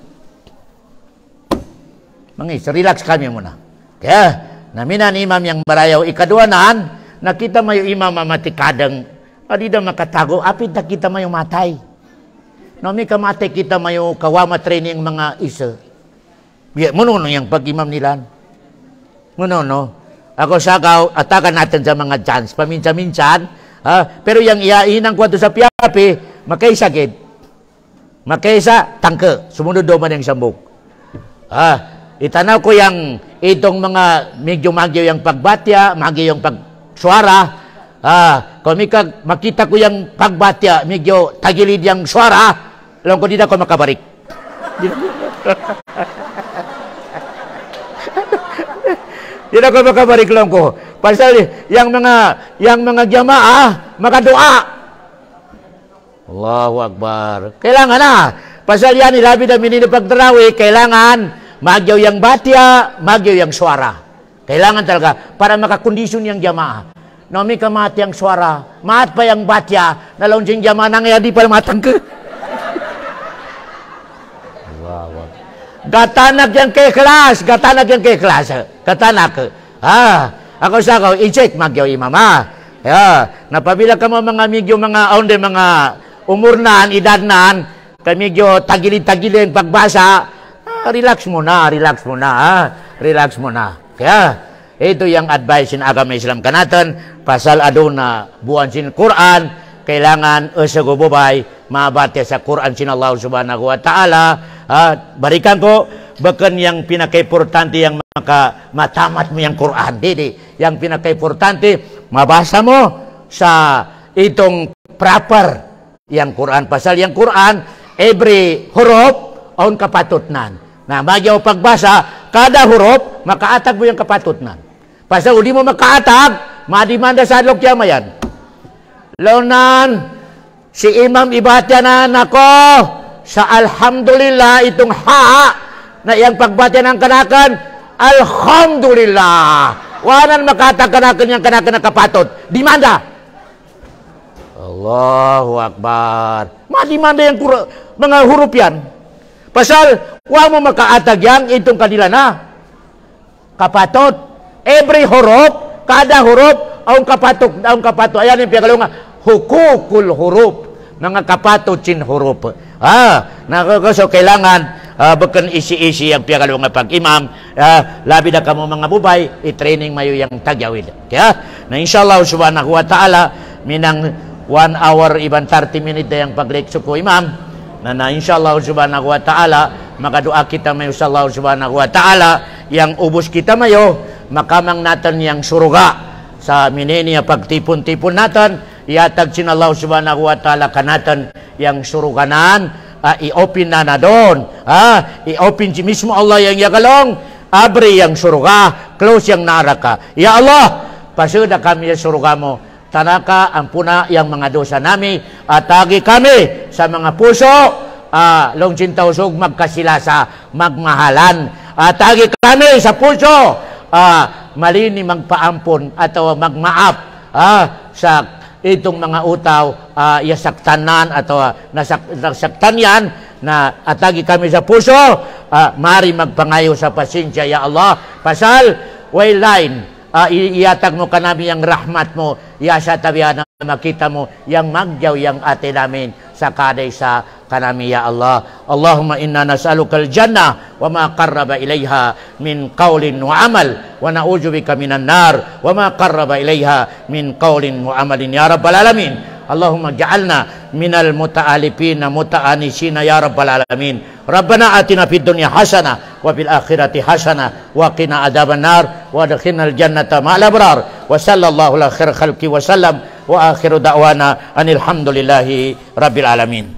Mga isa, relax kami muna. Kaya, naminan imam yang marayaw ikaduanan, nakita mo yung imam matikadang, adida makatago, apit na kita mo yung matay. No, may kamatay kita mo yung kawama training mga isa. Muno yung pag-imam nila. Muno. Ako sagaw, atakan natin sa mga chance, paminsan-minsan, pero yung iyainang ko sa piyapi, makaisagid. Makaisa, tangke. Sumunod daw man yung sambok. Itanaw ko yung itong mga medyo magyo yung pagbatya, magyo yung pagsuara. Kung makita ko yung pagbatya, medyo tagilid yung suara, alam ko di na ako makabarik. Di na ako makabarik lang ko. Pasal yung mga jamaah, makadua. Allahu Akbar. Kailangan na. Pasal yan, ilabi na minino pagtarawih, kailangan magyaw yung batya, magyaw yung suara. Kailangan talaga para makakondisyon yung jamaah. No, may kamati yung suara, maat pa yung batya, nalaon siyang jamaah na ngayon, di pala matang ka. Gatanak yung kay kelas, Gatanak. Ako sakaw, i-check magyaw imam. Napabila ka mo mga medyo mga umurnan, idadnan, medyo tagilid-tagilid pagbasa, relax mo na. Kaya, ito yung advice in agama Islam kanatan, pasal ado na buwan sin Quran, kailangan sa gububay, mabate sa Quran sin Allah subhanahu wa ta'ala. Barikan ko, bakan yung pinaka-importante yung matamat mo yung Quran. Yang pinaka-importante, mabasa mo sa itong proper yung Quran. Pasal yung Quran, every huruf, on kapatutnan. Na magyaw pagbasa, kada huruf, makaatag mo yung kapatutnan. Pasal uli mo makaatag, madimanda sa adlok yama yan. Launan, si Imam ibatya na nako, sa alhamdulillah, itong na iyang pagbatya ng kanakan, alhamdulillah. Wanan makatag kanakan yung kanakan na kapatot. Dimanda. Allahu Akbar. Madimanda yung mga huruf yan. Pasal, huwag mo makaatag yang itong kanila na kapatot. Every huruf, kada huruf, ang kapatot. Ayan yung pinakalunga, hukukul huruf. Mga kapatot sin huruf. So kailangan, bukan isi-isi yung pinakalunga pag-imam, labi na kamo mga bubay, i-training mayo yung tagyawid. Kaya, na inshallah subhanahu wa ta'ala, minang 1 hour, even 30 minutes yung pag-lekso ko, imam, na inshallah subhanahu wa ta'ala, makadua kita may inshallah subhanahu wa ta'ala, yang ubos kita mayo, makamang natin yang suruga. Sa minenia pagtipon-tipon natin, iatag sin Allah subhanahu wa ta'ala ka natin yang suruganan, i-open na doon. I-open si mismo Allah yang yagalong, abri yang suruga, close yang naraka. Ya Allah, pasuda kami sa suruga mo, tanaka ang puna yang mga dosa nami, atagi kami sa mga puso, long sintausog magkasilasa, magmahalan, atagi kami sa puso, malini magpaampon atau magmaap sa itong mga utaw yasaktanan atau nasaktan yan na atagi kami sa puso, mari magpangayo sa pasensya ya Allah pasal waylain iatag mo kanami yang rahmat mo yasa tabihan na makita mo yang magyaw yang ate namin sa kaday sa kanami ya Allah. Allahumma inna nas'aluka al-jannah wa ma qarraba ilaiha min qawlin wa amal wa na'udzubika minan nar wa ma qarraba ilaiha min qawlin wa amalin ya rabbal alamin. Allahumma ja'alna minal muta'alifina muta'anisina ya rabbal alamin. Rabbana atina fid dunya hasanah wa fil akhirati hasanah wa qina adzaban nar wa adkhilnal jannata ma'al abrar wa sallallahu ala khair khalqi wa sallam wa akhiru da'wana anil hamdulillahi rabbil alamin.